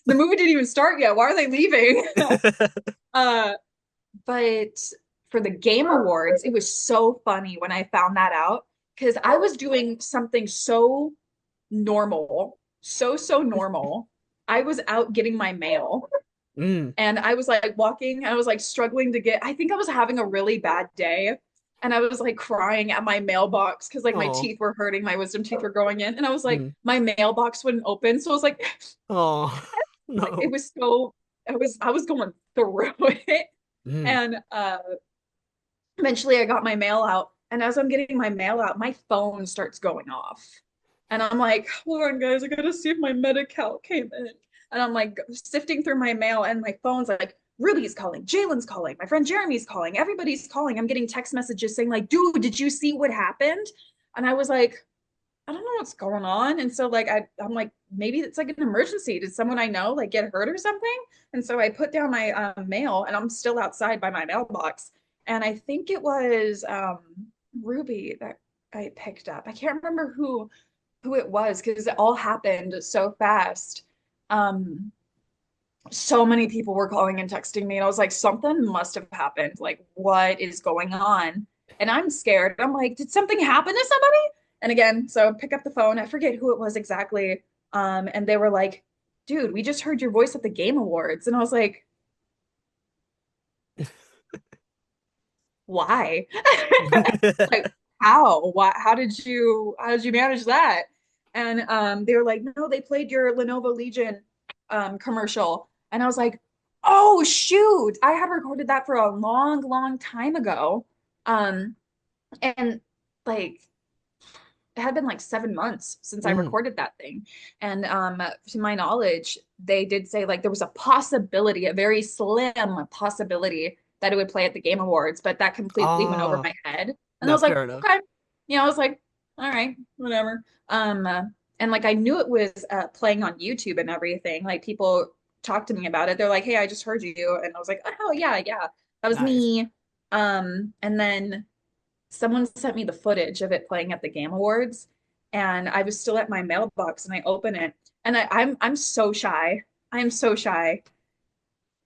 S2: the movie didn't even start yet. Why are they leaving? uh, but for the Game Awards, it was so funny when I found that out because I was doing something so normal, so normal. I was out getting my mail.
S1: Mm.
S2: And I was like walking, I was like struggling to get, I think I was having a really bad day. And I was like crying at my mailbox because like my
S1: Oh.
S2: teeth were hurting, my wisdom teeth were growing in. And I was like,
S1: Mm.
S2: my mailbox wouldn't open. So I was
S1: Oh.
S2: like it
S1: No.
S2: was so, I was going through it.
S1: Mm.
S2: And eventually I got my mail out. And as I'm getting my mail out, my phone starts going off. And I'm like, hold on, guys, I gotta see if my Medi-Cal came in. And I'm like sifting through my mail, and my phone's like, Ruby's calling, Jalen's calling, my friend Jeremy's calling, everybody's calling. I'm getting text messages saying, like, dude, did you see what happened? And I was like, I don't know what's going on. And so like I'm like, maybe it's like an emergency. Did someone I know like get hurt or something? And so I put down my mail, and I'm still outside by my mailbox. And I think it was Ruby that I picked up. I can't remember who it was because it all happened so fast. Um, so many people were calling and texting me, and I was like, something must have happened. Like, what is going on? And I'm scared. I'm like, did something happen to somebody? And again, so pick up the phone. I forget who it was exactly. And they were like, dude, we just heard your voice at the Game Awards. And I was like, why? Like, how? Why? How did you manage that? And they were like, no, they played your Lenovo Legion commercial. And I was like, oh shoot, I had recorded that for a long time ago. Um, and like it had been like 7 months since I
S1: Mm.
S2: recorded that thing. And to my knowledge, they did say like there was a possibility, a very slim possibility that it would play at the Game Awards, but that completely went over
S1: Oh,
S2: my head. And I
S1: no,
S2: was like,
S1: fair enough.
S2: okay. I was like, all right, whatever. And like I knew it was playing on YouTube and everything. Like people talked to me about it. They're like, "Hey, I just heard you," and I was like, "Oh yeah, yeah, that was
S1: Nice.
S2: me." And then someone sent me the footage of it playing at the Game Awards, and I was still at my mailbox, and I open it, and I'm so shy. I am so shy.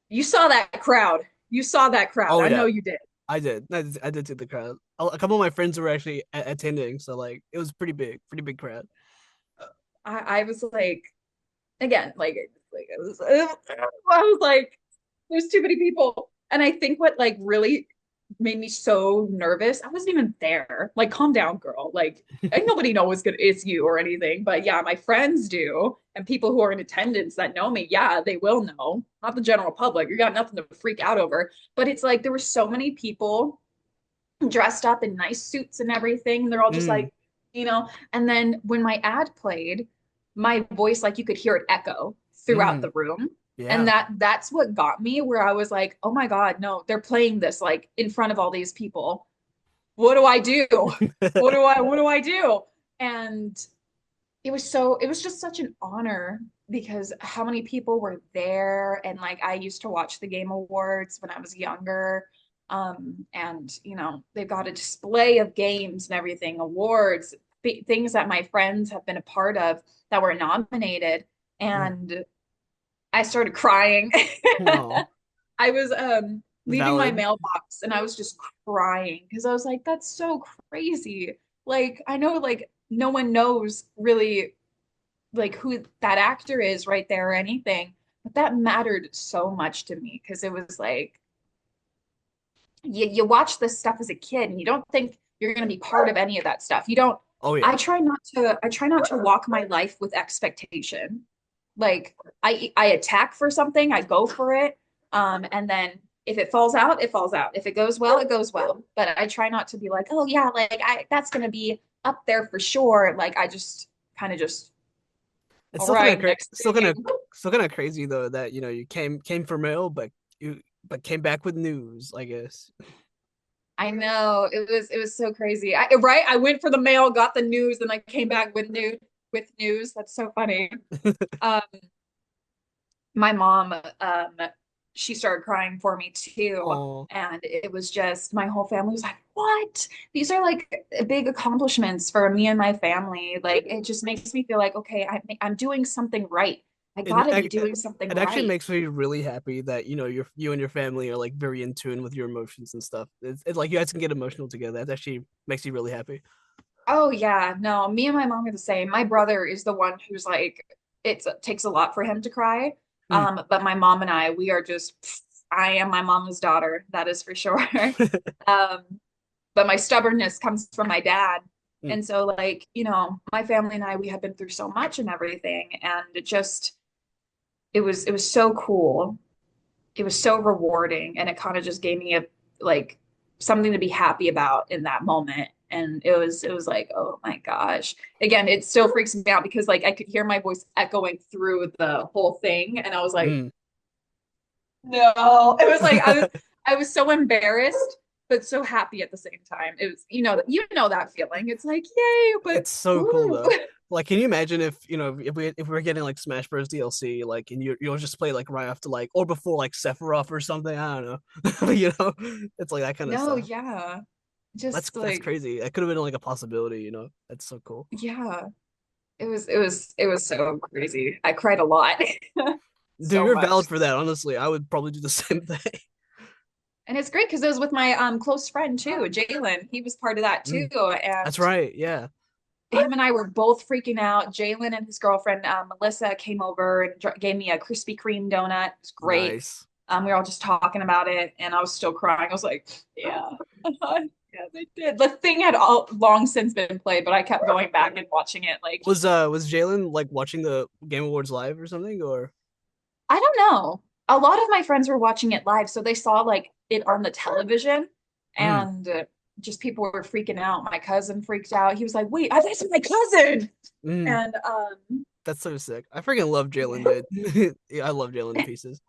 S2: You saw that crowd. You saw that crowd.
S1: Oh
S2: I know
S1: yeah,
S2: you did.
S1: I did see the crowd. A couple of my friends were actually attending, so like it was pretty big crowd.
S2: I was like, again, like I was like, there's too many people. And I think what like really made me so nervous, I wasn't even there. Like, calm down, girl. Like, and nobody knows it's you or anything. But yeah, my friends do. And people who are in attendance that know me, yeah, they will know. Not the general public. You got nothing to freak out over. But it's like there were so many people dressed up in nice suits and everything. And they're all just
S1: Mm,
S2: like, and then when my ad played, my voice, like you could hear it echo throughout
S1: mm,
S2: the room. And
S1: yeah.
S2: that's what got me where I was like, oh my God, no, they're playing this like in front of all these people. What do I do? What do I do? And it was just such an honor because how many people were there, and like I used to watch the Game Awards when I was younger. And they've got a display of games and everything, awards, things that my friends have been a part of that were nominated.
S1: Mm.
S2: And I started crying.
S1: No,
S2: I was leaving my
S1: valid.
S2: mailbox and I was just crying because I was like, that's so crazy. Like, I know like no one knows really like who that actor is right there or anything, but that mattered so much to me because it was like you watch this stuff as a kid and you don't think you're going to be part of any of that stuff. You don't.
S1: Oh
S2: I
S1: yeah.
S2: try not to. I try not to walk my life with expectation. Like I attack for something, I go for it, and then if it falls out, it falls out. If it goes well, it goes well. But I try not to be like, oh yeah, like I that's going to be up there for sure. Like I just kind of just,
S1: It's
S2: all right, next
S1: still kind of
S2: thing.
S1: crazy though that you came for mail, you but came back with news. I guess.
S2: I know it was so crazy. Right? I went for the mail, got the news, and I came back with news. That's so funny. Um, my mom, she started crying for me too.
S1: Oh,
S2: And it was just my whole family was like, "What? These are like big accomplishments for me and my family." Like it just makes me feel like, okay, I'm doing something right. I
S1: it,
S2: gotta be
S1: it
S2: doing something
S1: it actually
S2: right.
S1: makes me really happy that you and your family are like very in tune with your emotions and stuff. It's like you guys can get emotional together. That actually makes me really happy.
S2: Oh yeah, no, me and my mom are the same. My brother is the one who's like, it takes a lot for him to cry.
S1: Hmm.
S2: But my mom and we are just, I am my mama's daughter, that is for sure. Um, but my stubbornness comes from my dad.
S1: Hmm.
S2: And so like, my family and we have been through so much and everything. And it was so cool. It was so rewarding. And it kind of just gave me like something to be happy about in that moment. And it was like, oh my gosh. Again, it still freaks me out because like I could hear my voice echoing through the whole thing. And I was like,
S1: Hmm.
S2: no. It was like I was so embarrassed, but so happy at the same time. It was, you know that feeling. It's like, yay, but
S1: It's so cool
S2: ooh.
S1: though. Like, can you imagine if if we are getting like Smash Bros DLC, like, and you'll just play like right after like or before like Sephiroth or something. I don't know. It's like that kind of
S2: No,
S1: stuff.
S2: yeah. Just
S1: That's
S2: like,
S1: crazy. That could have been like a possibility. That's so cool.
S2: yeah. It was so crazy. I cried a lot.
S1: Dude,
S2: So
S1: you're
S2: much.
S1: valid for that. Honestly, I would probably do the same thing.
S2: And it's great because it was with my close friend too, Jalen. He was part of that too.
S1: Mm,
S2: And
S1: that's right. Yeah.
S2: him and I were both freaking out. Jalen and his girlfriend, Melissa, came over and gave me a Krispy Kreme donut. It was great.
S1: Nice.
S2: We were all just talking about it, and I was still crying. I was like, yeah, yeah, they did. The thing had all long since been played, but I kept going back and watching it. Like,
S1: Was Jalen like watching the Game Awards live or something or?
S2: I don't know. A lot of my friends were watching it live, so they saw like it on the television,
S1: Mm,
S2: and just people were freaking out. My cousin freaked out. He was like, "Wait, that's my cousin!"
S1: mm,
S2: And
S1: that's so sick. I freaking love Jalen,
S2: yeah.
S1: dude. Yeah, I love Jalen to pieces.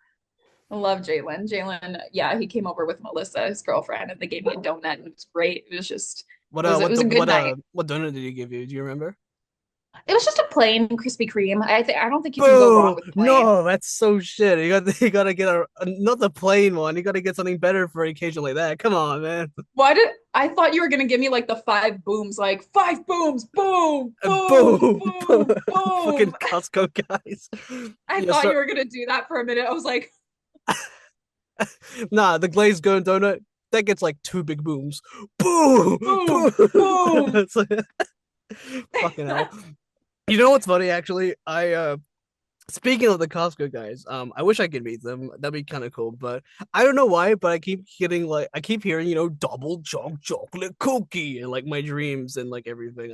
S2: I love Jalen. Jalen, yeah, he came over with Melissa, his girlfriend, and they gave me a donut, and it was great. It was just, it was a good night.
S1: What donut did he give you? Do you remember?
S2: It was just a plain Krispy Kreme. I don't think you can go wrong
S1: Boo!
S2: with plain.
S1: No, that's so shit. You gotta get not the plain one. You gotta get something better for an occasion like that. Come on, man.
S2: Why did I thought you were gonna give me like the five booms, like five booms, boom, boom,
S1: Boom! Boom.
S2: boom,
S1: Fucking
S2: boom.
S1: Costco guys.
S2: I
S1: Yeah,
S2: thought
S1: so
S2: you were gonna do that for a minute. I was like,
S1: nah, the glazed golden donut that gets like two big booms. Boom!
S2: boom,
S1: Boom!
S2: boom.
S1: It's like, fucking hell. You know what's funny actually? I Speaking of the Costco guys, I wish I could meet them. That'd be kind of cool. But I don't know why, but I keep hearing, double chunk chocolate cookie in like my dreams and like everything.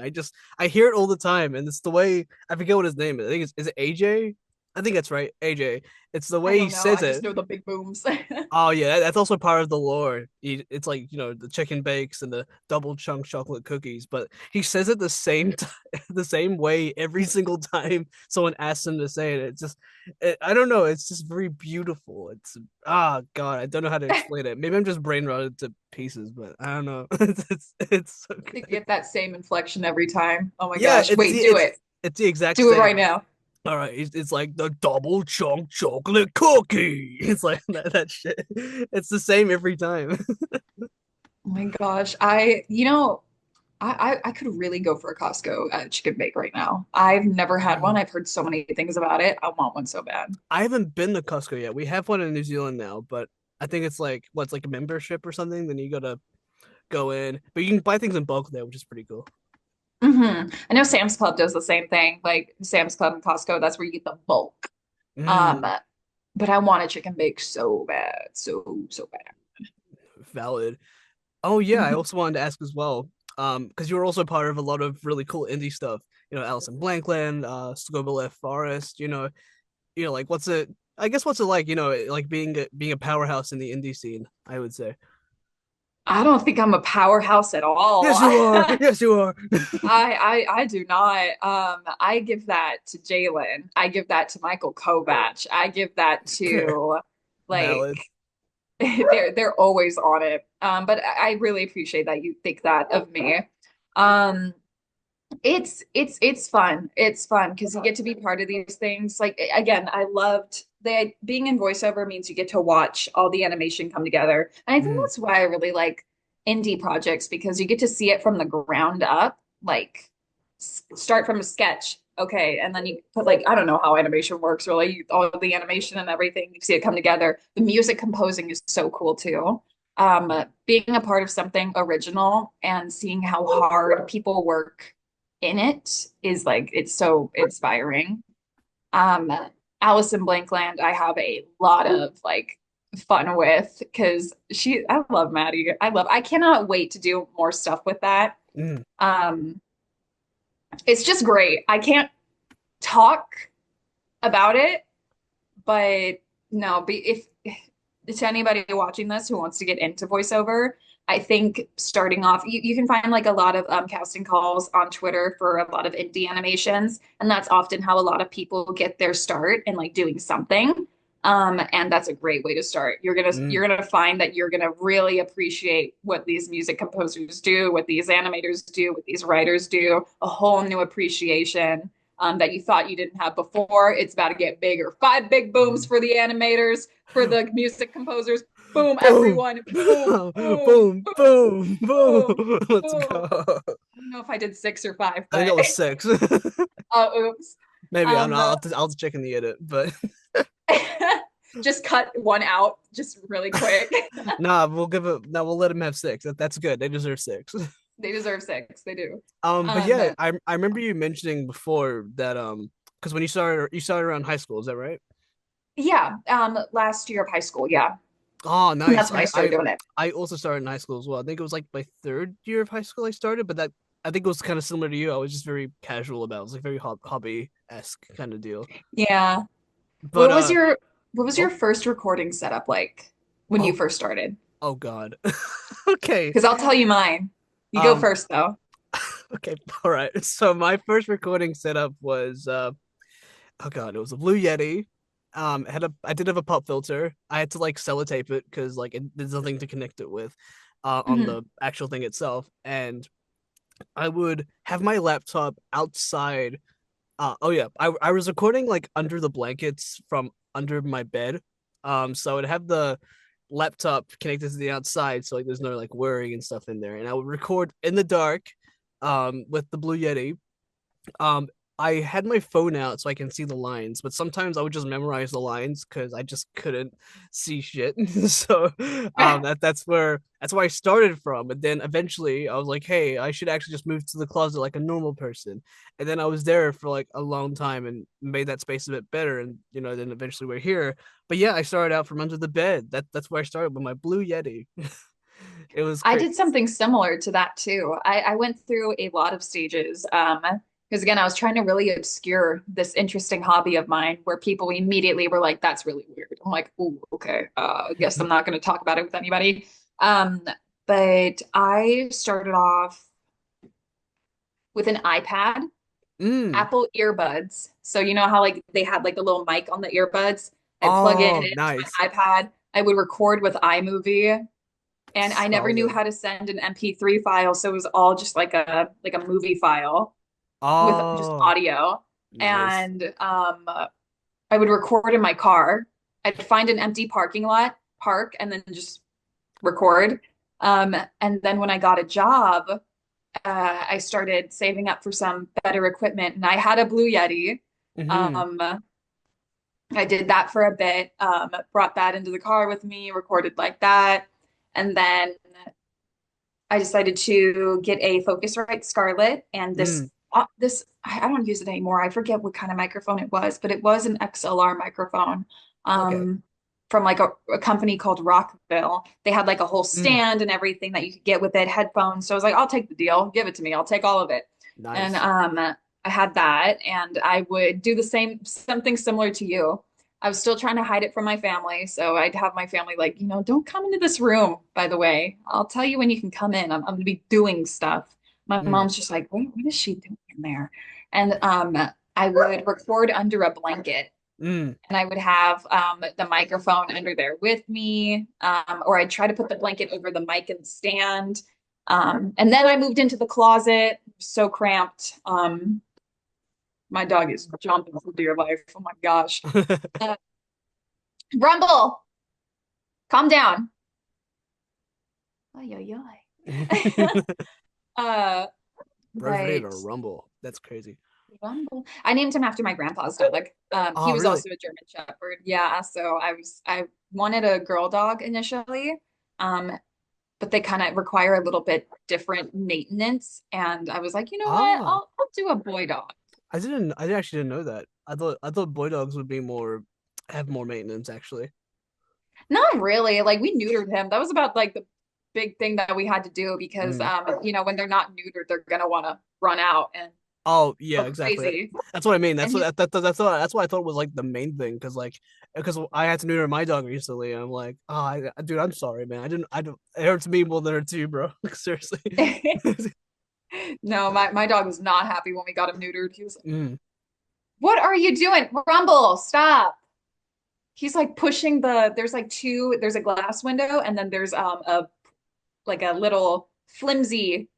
S1: I hear it all the time, and it's the way I forget what his name is. I think is it AJ? I think that's right, AJ. It's the
S2: I
S1: way he
S2: don't know.
S1: says
S2: I just
S1: it.
S2: know the big booms.
S1: Oh yeah, that's also part of the lore. It's like the chicken bakes and the double chunk chocolate cookies, but he says it the same time, the same way every single time someone asks him to say it. I don't know. It's just very beautiful. God, I don't know how to explain it. Maybe I'm just brain rotted to pieces, but I don't know. It's so
S2: To
S1: good.
S2: get that same inflection every time. Oh my
S1: Yeah,
S2: gosh. Wait, do it.
S1: it's the exact
S2: Do it right
S1: same.
S2: now.
S1: All right, it's like the double chunk chocolate cookie. It's like that shit. It's the same every time.
S2: Oh my gosh. I could really go for a Costco chicken bake right now. I've never had one.
S1: Mm.
S2: I've heard so many things about it. I want one so bad.
S1: I haven't been to Costco yet. We have one in New Zealand now, but I think it's like what's like a membership or something. Then you gotta go in, but you can buy things in bulk there, which is pretty cool.
S2: I know Sam's Club does the same thing. Like Sam's Club and Costco, that's where you get the bulk. Um,
S1: Mm,
S2: but I want a chicken bake so bad, so bad.
S1: valid. Oh yeah, I
S2: Mhm.
S1: also wanted to ask as well, because you were also part of a lot of really cool indie stuff. Alice in Blankland, Scoville Left Forest. Like what's it? I guess what's it like? Like being a powerhouse in the indie scene. I would say.
S2: I don't think I'm a powerhouse at all.
S1: Yes, you are. Yes, you are.
S2: I do not. I give that to Jalen. I give that to Michael Kovach. I give that
S1: Fair,
S2: to like
S1: valid.
S2: they're always on it. But I really appreciate that you think that of me. Um, it's fun. It's fun because you get to be part of these things. Like again, I loved the being in voiceover means you get to watch all the animation come together. And I think
S1: Mm,
S2: that's why I really like indie projects because you get to see it from the ground up, like start from a sketch. Okay, and then you put like I don't know how animation works really, all the animation and everything, you see it come together. The music composing is so cool too. Being a part of something original and seeing how hard people work in it is like it's so inspiring. Um, Alice in Blankland, I have a lot of like fun with because I love Maddie. I cannot wait to do more stuff with that.
S1: mm.
S2: Um, it's just great. I can't talk about it, but no, if to anybody watching this who wants to get into voiceover, I think starting off, you can find like a lot of casting calls on Twitter for a lot of indie animations, and that's often how a lot of people get their start in like doing something. And that's a great way to start.
S1: Mm.
S2: You're gonna find that you're gonna really appreciate what these music composers do, what these animators do, what these writers do, a whole new appreciation that you thought you didn't have before. It's about to get bigger. Five big booms
S1: Mm.
S2: for the animators, for the music composers. Boom,
S1: Boom.
S2: everyone. Boom, boom,
S1: Boom.
S2: boom,
S1: Boom.
S2: boom,
S1: Boom. Let's
S2: boom.
S1: go.
S2: I don't know if I did six or five,
S1: I think
S2: but
S1: it was six.
S2: oops.
S1: Maybe I don't
S2: Um,
S1: know. I'll check in the edit, but
S2: just cut one out just really quick.
S1: nah, we'll let him have six. That's good. They deserve six.
S2: They deserve six. They do.
S1: But
S2: Um,
S1: yeah, I remember you mentioning before that because when you started around high school, is that right?
S2: yeah. Last year of high school, yeah.
S1: Oh,
S2: And
S1: nice.
S2: that's when I started doing it.
S1: I also started in high school as well. I think it was like my third year of high school I started, but that I think it was kind of similar to you. I was just very casual about it. It was like very hobby-esque kind of deal.
S2: Yeah.
S1: But
S2: What was your what was your
S1: oh
S2: first recording setup like when you
S1: oh
S2: first started?
S1: oh God. Okay.
S2: Because I'll tell you mine. You go
S1: Um
S2: first though.
S1: okay, all right. So my first recording setup was oh God, it was a Blue Yeti. I did have a pop filter. I had to like sellotape it because like there's nothing to connect it with on
S2: Mhm.
S1: the actual thing itself. And I would have my laptop outside. Oh yeah, I was recording like under the blankets from under my bed. So I'd have the laptop connected to the outside, so like there's no like whirring and stuff in there. And I would record in the dark, with the Blue Yeti. um, I had my phone out so I can see the lines, but sometimes I would just memorize the lines because I just couldn't see shit. So that's where I started from. And then eventually I was like, hey, I should actually just move to the closet like a normal person. And then I was there for like a long time and made that space a bit better. And then eventually we're here. But yeah, I started out from under the bed. That's where I started with my Blue Yeti. It was
S2: I
S1: crazy.
S2: did something similar to that too. I went through a lot of stages. Because again, I was trying to really obscure this interesting hobby of mine where people immediately were like, that's really weird. I'm like, oh, okay. I guess I'm not going to talk about it with anybody. Um, but I started off with an iPad,
S1: Mm.
S2: Apple earbuds. So you know how like they had like the little mic on the earbuds? I plug it
S1: Oh,
S2: into
S1: nice.
S2: my iPad. I would record with iMovie and I never knew
S1: Solid.
S2: how to send an MP3 file, so it was all just like a movie file with just
S1: Oh,
S2: audio.
S1: nice.
S2: And I would record in my car. I'd find an empty parking lot, park, and then just record. And then when I got a job, I started saving up for some better equipment, and I had a Blue Yeti.
S1: Hmm.
S2: Um, I did that for a bit, brought that into the car with me, recorded like that. And then I decided to get a Focusrite Scarlett, and
S1: Mm.
S2: this I don't use it anymore. I forget what kind of microphone it was, but it was an XLR microphone
S1: Okay.
S2: um, from like a company called Rockville. They had like a whole
S1: Mm.
S2: stand and everything that you could get with it, headphones. So I was like, I'll take the deal, give it to me, I'll take all of it. And
S1: Nice.
S2: I had that, and I would do the same, something similar to you. I was still trying to hide it from my family. So I'd have my family like, don't come into this room, by the way. I'll tell you when you can come in. I'm going to be doing stuff. My
S1: Mm.
S2: mom's just like, what is she doing in there? And I would record under a blanket
S1: Mm.
S2: and I would have the microphone under there with me, or I'd try to put the blanket over the mic and stand. And then I moved into the closet, so cramped. My dog is jumping for dear life. Oh my gosh. Uh, Rumble, calm down. Ay, ay, ay. uh,
S1: Ready to
S2: but
S1: rumble. That's crazy.
S2: Rumble. I named him after my grandpa's dog. He
S1: Oh,
S2: was
S1: really?
S2: also a German Shepherd. Yeah, so I wanted a girl dog initially, um, but they kind of require a little bit different maintenance, and I was like, you know what?
S1: Ah,
S2: I'll do a boy dog.
S1: I actually didn't know that. I thought boy dogs would be more have more maintenance actually.
S2: Not really. Like we neutered him. That was about like the big thing that we had to do because
S1: Mm.
S2: when they're not neutered, they're gonna want to run out and
S1: Oh,
S2: go
S1: yeah, exactly.
S2: crazy.
S1: That's what I mean.
S2: And he
S1: That's why I thought was like the main thing because I had to neuter my dog recently and I'm like, oh, dude, I'm sorry, man. I don't it hurts me more than it hurts you, bro. Seriously.
S2: no, my dog was not happy when we got him neutered. He was like,
S1: Mm.
S2: "What are you doing? Rumble, stop." He's like pushing there's like there's a glass window and then there's a like a little flimsy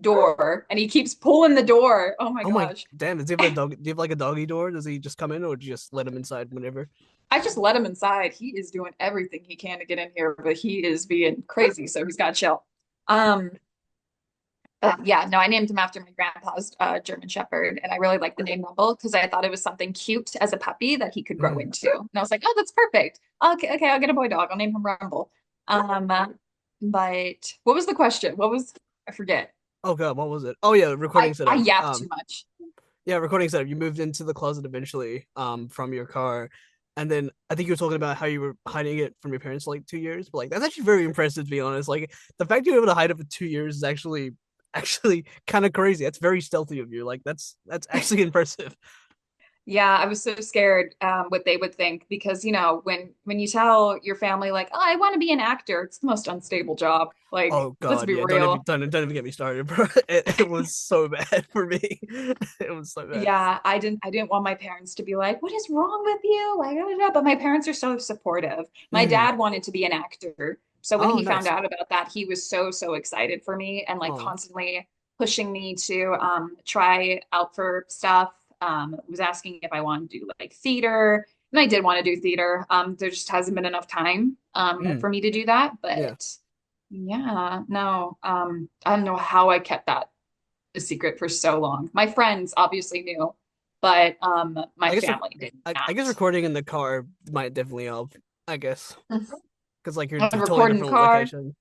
S2: door and he keeps pulling the door. Oh my
S1: Oh my
S2: gosh.
S1: damn, does he have a dog? Do you have like a doggy door? Does he just come in or do you just let him inside whenever?
S2: I just let him inside. He is doing everything he can to get in here, but he is being crazy, so he's got to chill. Um, yeah, no, I named him after my grandpa's German Shepherd, and I really liked the name Rumble because I thought it was something cute as a puppy that he could grow
S1: Mm.
S2: into. And I was like, oh, that's perfect. Okay, okay, I'll get a boy dog. I'll name him Rumble. But what was the question? I forget.
S1: Oh god, what was it? Oh yeah, recording
S2: I
S1: setup.
S2: yap too much.
S1: Yeah, recording setup. You moved into the closet eventually, from your car, and then I think you were talking about how you were hiding it from your parents for like 2 years. But like that's actually very impressive to be honest. Like the fact you were able to hide it for 2 years is actually kind of crazy. That's very stealthy of you. Like that's actually impressive.
S2: Yeah, I was so scared what they would think because when you tell your family like, "Oh, I want to be an actor," it's the most unstable job. Like,
S1: Oh
S2: let's
S1: God,
S2: be
S1: yeah. Don't even
S2: real.
S1: don't even get me started, bro. It was so bad for me. It was so bad.
S2: Yeah, I didn't want my parents to be like, "What is wrong with you?" Like, da, da, da. But my parents are so supportive. My
S1: Mhm.
S2: dad wanted to be an actor. So when
S1: Oh,
S2: he found
S1: nice.
S2: out about that, he was so excited for me and like
S1: Oh.
S2: constantly pushing me to try out for stuff. Was asking if I wanted to do like theater. And I did want to do theater. There just hasn't been enough time
S1: Mhm.
S2: for me to do that.
S1: Yeah.
S2: But yeah, no, I don't know how I kept that a secret for so long. My friends obviously knew, but my
S1: I guess
S2: family did
S1: I guess
S2: not.
S1: recording in the car might definitely help. I guess because like you're
S2: I would
S1: totally
S2: record in the
S1: different
S2: car.
S1: location.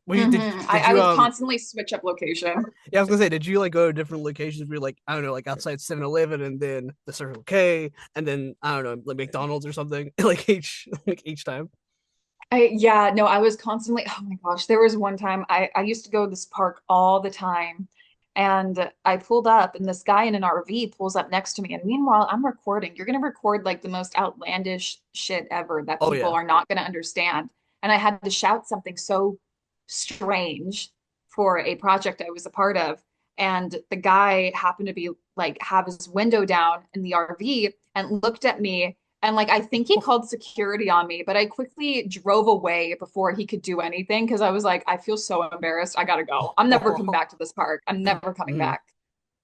S1: Well, you did did
S2: I
S1: you
S2: would constantly switch up location.
S1: Yeah, I was gonna say, did you like go to different locations where like I don't know, like outside 7-Eleven and then the Circle K and then I don't know, like McDonald's or something, like each time?
S2: Yeah, no, I was constantly, oh my gosh, there was one time I used to go to this park all the time. And I pulled up, and this guy in an RV pulls up next to me. And meanwhile, I'm recording. You're going to record like the most outlandish shit ever that
S1: Oh
S2: people
S1: yeah.
S2: are not going to understand. And I had to shout something so strange for a project I was a part of. And the guy happened to be like, have his window down in the RV and looked at me and like I think he called security on me, but I quickly drove away before he could do anything because I was like, I feel so embarrassed. I gotta go. I'm never coming back to this park. I'm never coming
S1: Mhm.
S2: back.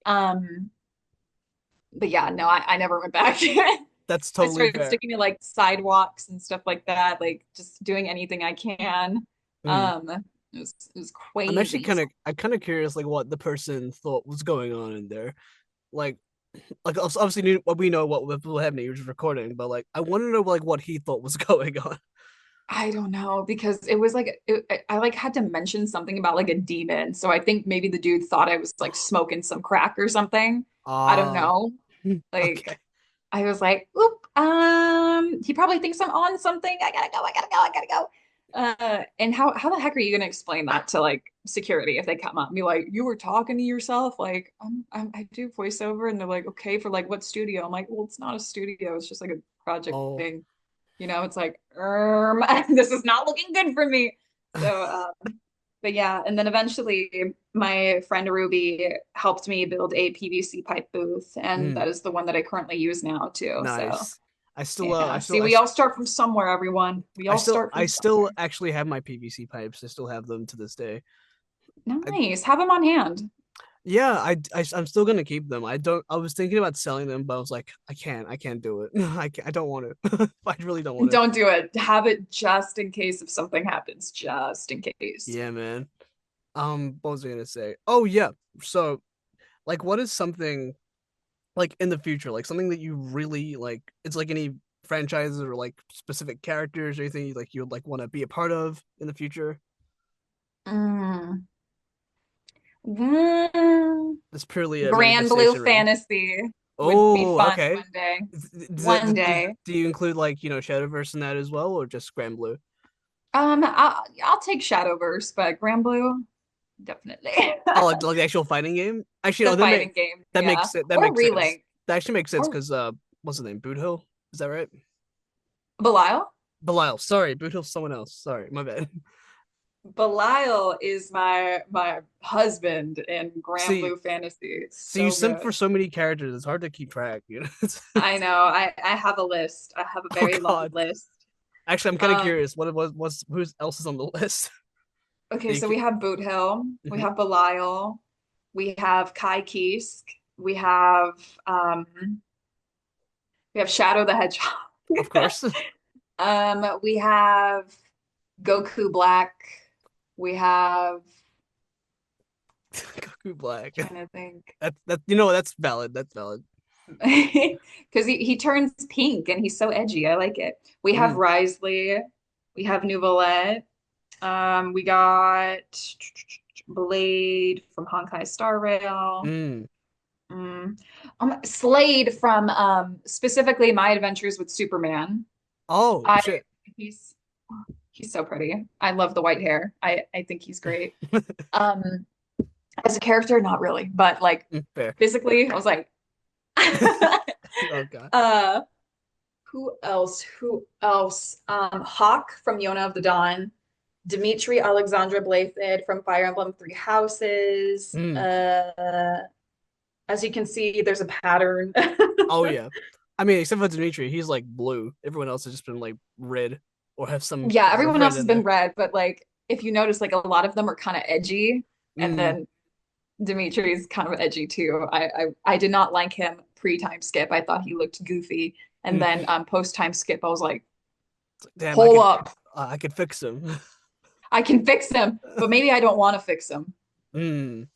S2: Um, but yeah, no, I never went back.
S1: That's
S2: I
S1: totally
S2: started
S1: fair.
S2: sticking to like sidewalks and stuff like that, like just doing anything I can.
S1: Mm.
S2: It was
S1: I'm actually
S2: crazy.
S1: I'm kind of curious like what the person thought was going on in there. Like obviously what we know what people happening, he was recording, but like I want to know like what he thought was going on.
S2: I don't know because it was like I like had to mention something about like a demon. So I think maybe the dude thought I was like smoking some crack or something. I don't
S1: Ah,
S2: know.
S1: okay.
S2: Like I was like, oop, he probably thinks I'm on something. I gotta go, I gotta go, I gotta go. And how the heck are you gonna explain that to like security if they come up and be like, you were talking to yourself? Like, I do voiceover, and they're like, okay, for like what studio? I'm like, well, it's not a studio, it's just like a project
S1: Oh.
S2: thing. It's like, this is not looking good for me. So, but yeah, and then eventually my friend Ruby helped me build a PVC pipe booth, and
S1: Mm.
S2: that is the one that I currently use now too. So
S1: Nice. I still,
S2: yeah, see, we all start from somewhere, everyone. We all start
S1: I
S2: from
S1: still
S2: somewhere.
S1: actually have my PVC pipes. I still have them to this day. I,
S2: Nice. Have them on hand.
S1: yeah, I'm still gonna keep them. I don't. I was thinking about selling them, but I was like, I can't do it. I don't want to. I really don't want to.
S2: Don't do it. Have it just in case if something happens, just in case.
S1: Yeah, man. What was I gonna say? Oh yeah. So, like, what is something like in the future, like something that you really like? It's like any franchises or like specific characters or anything you like you would like want to be a part of in the future?
S2: Mm. Mm.
S1: It's purely a
S2: Grand Blue
S1: manifestation realm.
S2: Fantasy would be
S1: Oh,
S2: fun
S1: okay.
S2: one day.
S1: Do,
S2: One day.
S1: do you include like Shadowverse in that as well, or just Grand Blue?
S2: I'll take Shadowverse, but Grand Blue, definitely.
S1: Oh, like the actual fighting game. Actually,
S2: The
S1: no,
S2: fighting game, yeah.
S1: that
S2: Or
S1: makes sense.
S2: Relink.
S1: That actually makes sense
S2: Or
S1: because what's the name? Boot Hill? Is that right?
S2: Belial.
S1: Belial. Sorry, Boot Hill's someone else. Sorry, my bad.
S2: Belial is my husband in Grand
S1: See,
S2: Blue Fantasy. It's
S1: you
S2: so
S1: sent for
S2: good.
S1: so many characters. It's hard to keep track.
S2: I know. I have a list. I have a
S1: Oh
S2: very long
S1: God.
S2: list.
S1: Actually, I'm kind of
S2: Um,
S1: curious. What's who else is on the list?
S2: okay,
S1: That you
S2: so we
S1: could...
S2: have Boot Hill, we
S1: Mhm.
S2: have Belial, we have Kai Kisk, we have um we have Shadow the Hedgehog.
S1: Of course.
S2: We have Goku Black. We have
S1: Goku Black.
S2: trying to think.
S1: That's valid. That's valid.
S2: Because he turns pink and he's so edgy. I like it. We have
S1: Mm.
S2: Risley. We have Nouvellette. We got Blade from Honkai Star Rail.
S1: Mm.
S2: Mm. Slade from specifically My Adventures with Superman.
S1: Oh
S2: I
S1: shit.
S2: he's he's so pretty. I love the white hair. I think he's great. Um, as a character, not really, but like
S1: Fair.
S2: physically, I was like,
S1: Oh God.
S2: Uh, who else? Who else? Hawk from Yona of the Dawn. Dimitri Alexandra Blaythid from Fire Emblem Three Houses.
S1: Mm.
S2: As you can see, there's a pattern.
S1: Oh yeah. I mean, except for Dimitri, he's like blue. Everyone else has just been like red or have some
S2: Yeah,
S1: shade of
S2: everyone
S1: red
S2: else has
S1: in
S2: been
S1: there.
S2: red, but like if you notice, like a lot of them are kind of edgy, and
S1: Mm.
S2: then Dimitri's kind of edgy too. I did not like him pre-time skip. I thought he looked goofy, and
S1: Mm.
S2: then post-time skip, I was like,
S1: Damn,
S2: hold up,
S1: I could fix him.
S2: I can fix him, but maybe I don't want to fix him.
S1: Mm.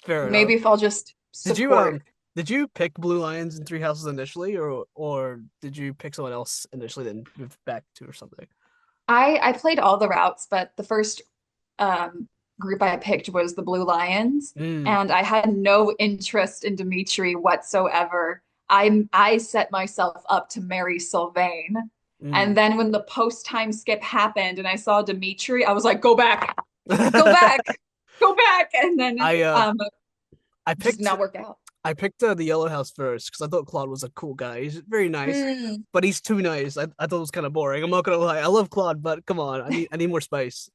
S1: Fair enough.
S2: Maybe if I'll just
S1: Did you
S2: support.
S1: did you pick Blue Lions and Three Houses initially, or did you pick someone else initially then move back to or something?
S2: I played all the routes, but the first um, group I picked was the Blue Lions,
S1: Mm.
S2: and I had no interest in Dimitri whatsoever. I set myself up to marry Sylvain, and
S1: Mm.
S2: then when the post-time skip happened and I saw Dimitri, I was like, go back, go back, and then
S1: I I
S2: just did
S1: picked
S2: not work out.
S1: the Yellow House first because I thought Claude was a cool guy. He's very nice,
S2: Mm.
S1: but he's too nice. I thought it was kind of boring. I'm not gonna lie. I love Claude, but come on, I need more spice.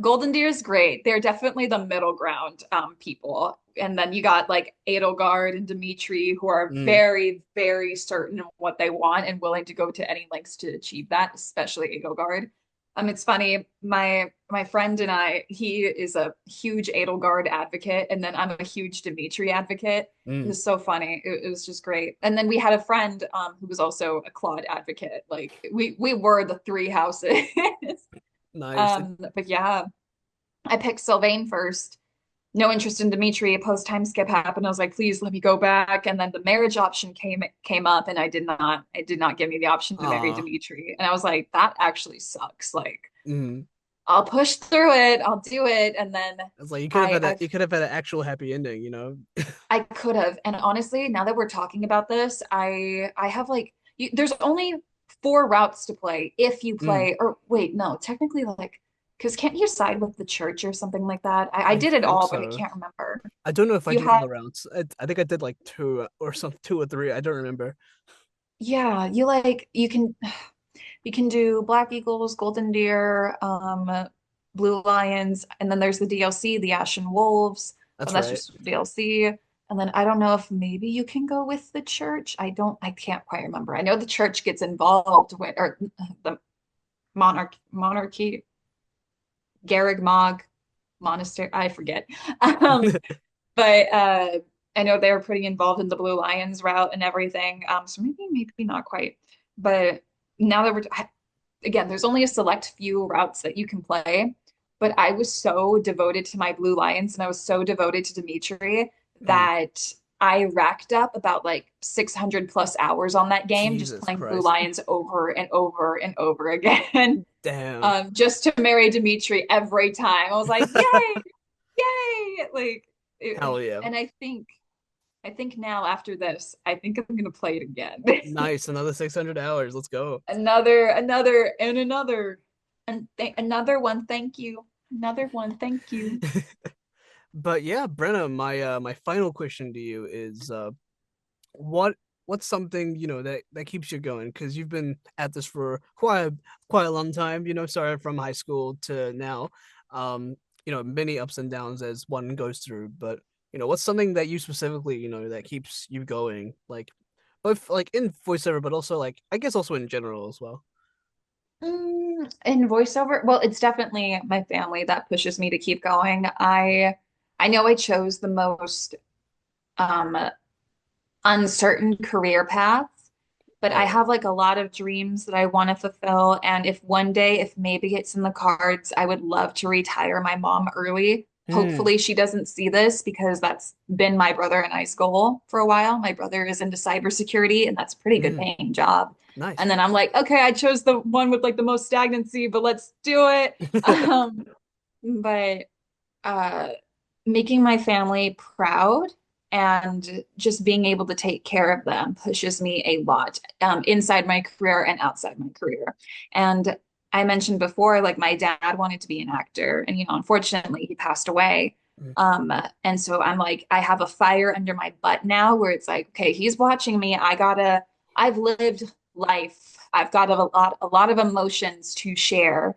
S2: Golden Deer is great. They're definitely the middle ground people. And then you got like Edelgard and Dimitri who are
S1: Mm.
S2: very, very certain of what they want and willing to go to any lengths to achieve that, especially Edelgard. It's funny, my friend and I, he is a huge Edelgard advocate, and then I'm a huge Dimitri advocate. It
S1: Mm.
S2: was so funny. It was just great. And then we had a friend who was also a Claude advocate. Like we were the three houses.
S1: Nice.
S2: But yeah, I picked Sylvain first. No interest in Dimitri. A post-time skip happened. I was like, please let me go back. And then the marriage option came up, and it did not give me the option to marry
S1: Ah.
S2: Dimitri. And I was like, that actually sucks. Like,
S1: Mm.
S2: I'll push through it, I'll do it. And then
S1: It's like
S2: I I
S1: you could have had an actual happy ending, you know?
S2: I could have. And honestly, now that we're talking about this, I have like there's only four routes to play if you
S1: Mm.
S2: play, or wait, no, technically like because can't you side with the church or something like that? I
S1: I
S2: did it
S1: think
S2: all, but I
S1: so.
S2: can't remember.
S1: I don't know if I
S2: You
S1: did all
S2: had
S1: the rounds. I think I did like two or three. I don't remember.
S2: yeah, you like you can do Black Eagles, Golden Deer, Blue Lions, and then there's the DLC, the Ashen Wolves.
S1: That's
S2: That's
S1: right.
S2: just DLC. And then I don't know if maybe you can go with the church. I can't quite remember. I know the church gets involved with, or the monarchy, Garreg Mog Monastery, I forget. Um, but I know they were pretty involved in the Blue Lions route and everything. So maybe not quite. But now that again, there's only a select few routes that you can play. But I was so devoted to my Blue Lions and I was so devoted to Dimitri
S1: Mm.
S2: that I racked up about like 600 plus hours on that game, just
S1: Jesus
S2: playing Blue
S1: Christ.
S2: Lions over and over and over again,
S1: Damn.
S2: just to marry Dimitri every time. I was like, yay, yay! Like,
S1: Hell yeah.
S2: and I think now after this, I think I'm gonna play it again.
S1: Nice. Another 600 hours. Let's go.
S2: Another, and th another one. Thank you. Another one. Thank you.
S1: But yeah, Brenna, my final question to you is what what's something, that keeps you going? Because you've been at this for quite a long time, starting from high school to now. Many ups and downs as one goes through, but what's something that you specifically, that keeps you going, like both like in voiceover, but also like I guess also in general as well.
S2: In voiceover, well, it's definitely my family that pushes me to keep going. I know I chose the most um uncertain career path, but I
S1: Oh.
S2: have like a lot of dreams that I want to fulfill. And if one day, if maybe it's in the cards, I would love to retire my mom early.
S1: Hmm.
S2: Hopefully, she doesn't see this because that's been my brother and I's goal for a while. My brother is into cybersecurity, and that's a pretty good
S1: Hmm.
S2: paying job.
S1: Nice.
S2: And then I'm like, okay, I chose the one with like the most stagnancy, but let's do it. Um, but uh, making my family proud and just being able to take care of them pushes me a lot, inside my career and outside my career. And I mentioned before, like my dad wanted to be an actor, and unfortunately, he passed away. And so I'm like, I have a fire under my butt now where it's like, okay, he's watching me. I've lived life. I've got a lot of emotions to share,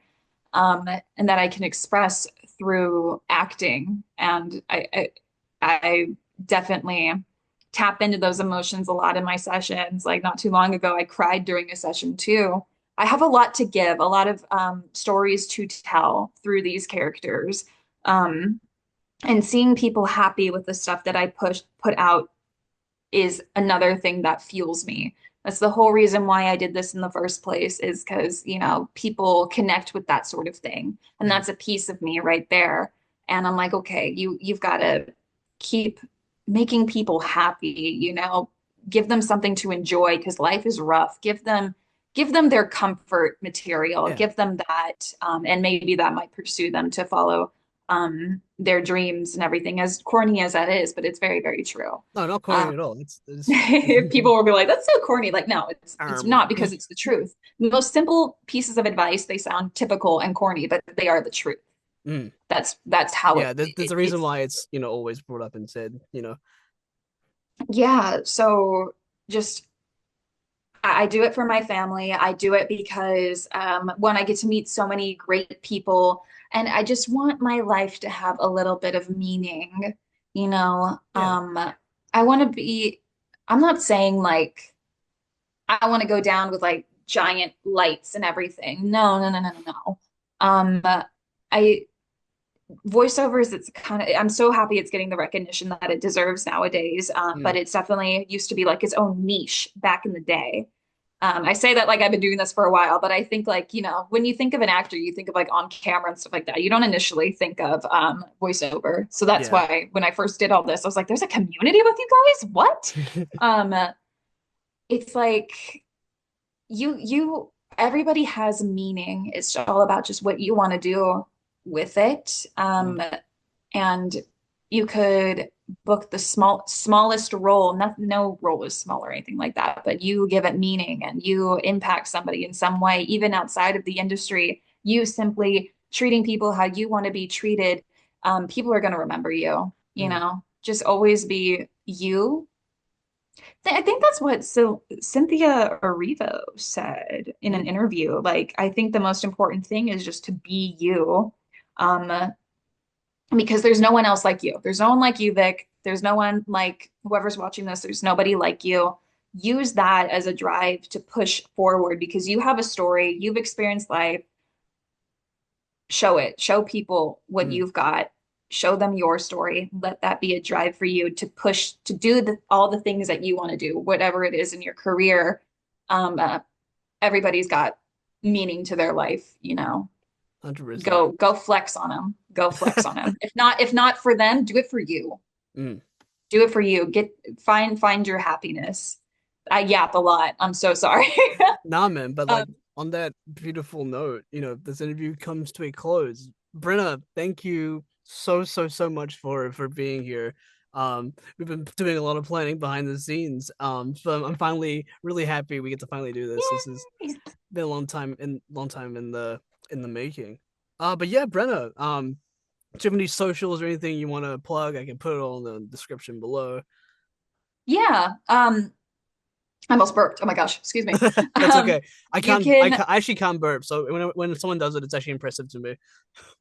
S2: and that I can express through acting. And I definitely tap into those emotions a lot in my sessions. Like not too long ago, I cried during a session too. I have a lot to give, a lot of stories to tell through these characters. Um, and seeing people happy with the stuff that I put out is another thing that fuels me. That's the whole reason why I did this in the first place is because, people connect with that sort of thing. And
S1: Mhm.
S2: that's a piece of me right there. And I'm like, okay, you've got to keep making people happy, give them something to enjoy because life is rough. Give them their comfort material,
S1: Yeah.
S2: give them that, and maybe that might pursue them to follow their dreams and everything, as corny as that is, but it's very, very true.
S1: No, not
S2: Um,
S1: corny at all. It's
S2: People will be like, "That's so corny." Like, no, it's
S1: um
S2: not because it's the truth. The most simple pieces of advice, they sound typical and corny, but they are the truth.
S1: mm.
S2: That's how
S1: Yeah, there's a reason
S2: it's.
S1: why it's, always brought up and said.
S2: Yeah. So just I do it for my family. I do it because when I get to meet so many great people, and I just want my life to have a little bit of meaning. You know,
S1: Yeah.
S2: I want to be. I'm not saying like I want to go down with like giant lights and everything. No, no, no, no, no, no. I voiceovers, it's kind of, I'm so happy it's getting the recognition that it deserves nowadays. But
S1: Mm.
S2: it's definitely used to be like its own niche back in the day. I say that like I've been doing this for a while, but I think like, when you think of an actor, you think of like on camera and stuff like that. You don't initially think of voiceover. So that's
S1: Yeah.
S2: why when I first did all this, I was like, there's a community with you guys? What? Um, it's like everybody has meaning. It's all about just what you want to do with it.
S1: Mm.
S2: And you could book the smallest role. No role is small or anything like that, but you give it meaning and you impact somebody in some way, even outside of the industry. You simply treating people how you want to be treated. People are going to remember you,
S1: Mm.
S2: just always be you. I think that's what Cynthia Erivo said in an
S1: Mm.
S2: interview. Like, I think the most important thing is just to be you. Um, because there's no one else like you. There's no one like you, Vic. There's no one like whoever's watching this. There's nobody like you. Use that as a drive to push forward because you have a story, you've experienced life. Show it, show people what
S1: Mm.
S2: you've got, show them your story. Let that be a drive for you to push to do all the things that you want to do, whatever it is in your career. Um, uh, Everybody's got meaning to their life.
S1: 100%.
S2: Go flex on them. Go flex on them. If not for them, do it for you.
S1: Mm.
S2: Do it for you. Find your happiness. I yap a lot. I'm so sorry.
S1: Nah, man, but
S2: um,
S1: like on that beautiful note, this interview comes to a close. Brenna, thank you so so so much for being here. We've been doing a lot of planning behind the scenes. So I'm finally really happy we get to finally do this. This has
S2: Yay.
S1: been a long time in the making. But yeah, Brenna, do you have any socials or anything you want to plug? I can put it all in the description below.
S2: Yeah. I almost burped. Oh my gosh, excuse me.
S1: That's okay.
S2: You can,
S1: I actually can't burp. So when someone does it, it's actually impressive to me.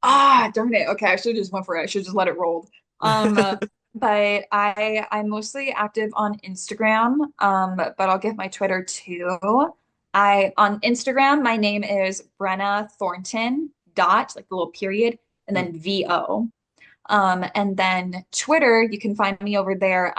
S2: darn it. Okay, I should have just went for it. I should just let it roll. But I'm mostly active on Instagram. But I'll give my Twitter too. I on Instagram, my name is Brenna Thornton dot, like the little period, and
S1: Mm.
S2: then VO. And then Twitter, you can find me over there.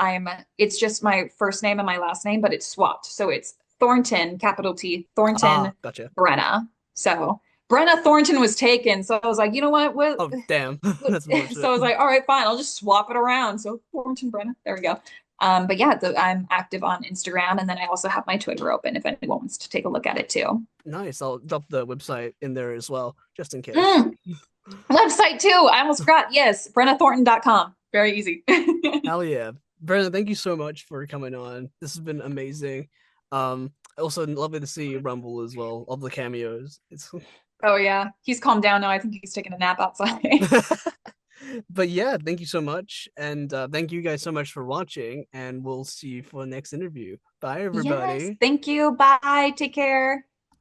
S2: It's just my first name and my last name, but it's swapped. So it's Thornton, capital T, Thornton,
S1: Gotcha.
S2: Brenna. So Brenna Thornton was taken. So I was like, you know what?
S1: Oh, damn.
S2: What?
S1: That's
S2: So
S1: bullshit.
S2: I was like, all right, fine. I'll just swap it around. So Thornton, Brenna. There we go. But yeah, I'm active on Instagram. And then I also have my Twitter open if anyone wants to take a look at it too.
S1: Nice. I'll drop the website in there as well, just in case.
S2: Mm, website too. I almost forgot. Yes, BrennaThornton.com. Very easy.
S1: Hell yeah. Brandon, thank you so much for coming on. This has been amazing. Also lovely to see Rumble as well, all the cameos. It's
S2: Oh yeah, he's calmed down now. I think he's taking a nap outside.
S1: But yeah, thank you so much. And thank you guys so much for watching. And we'll see you for the next interview. Bye,
S2: Yes,
S1: everybody.
S2: thank you. Bye. Take care.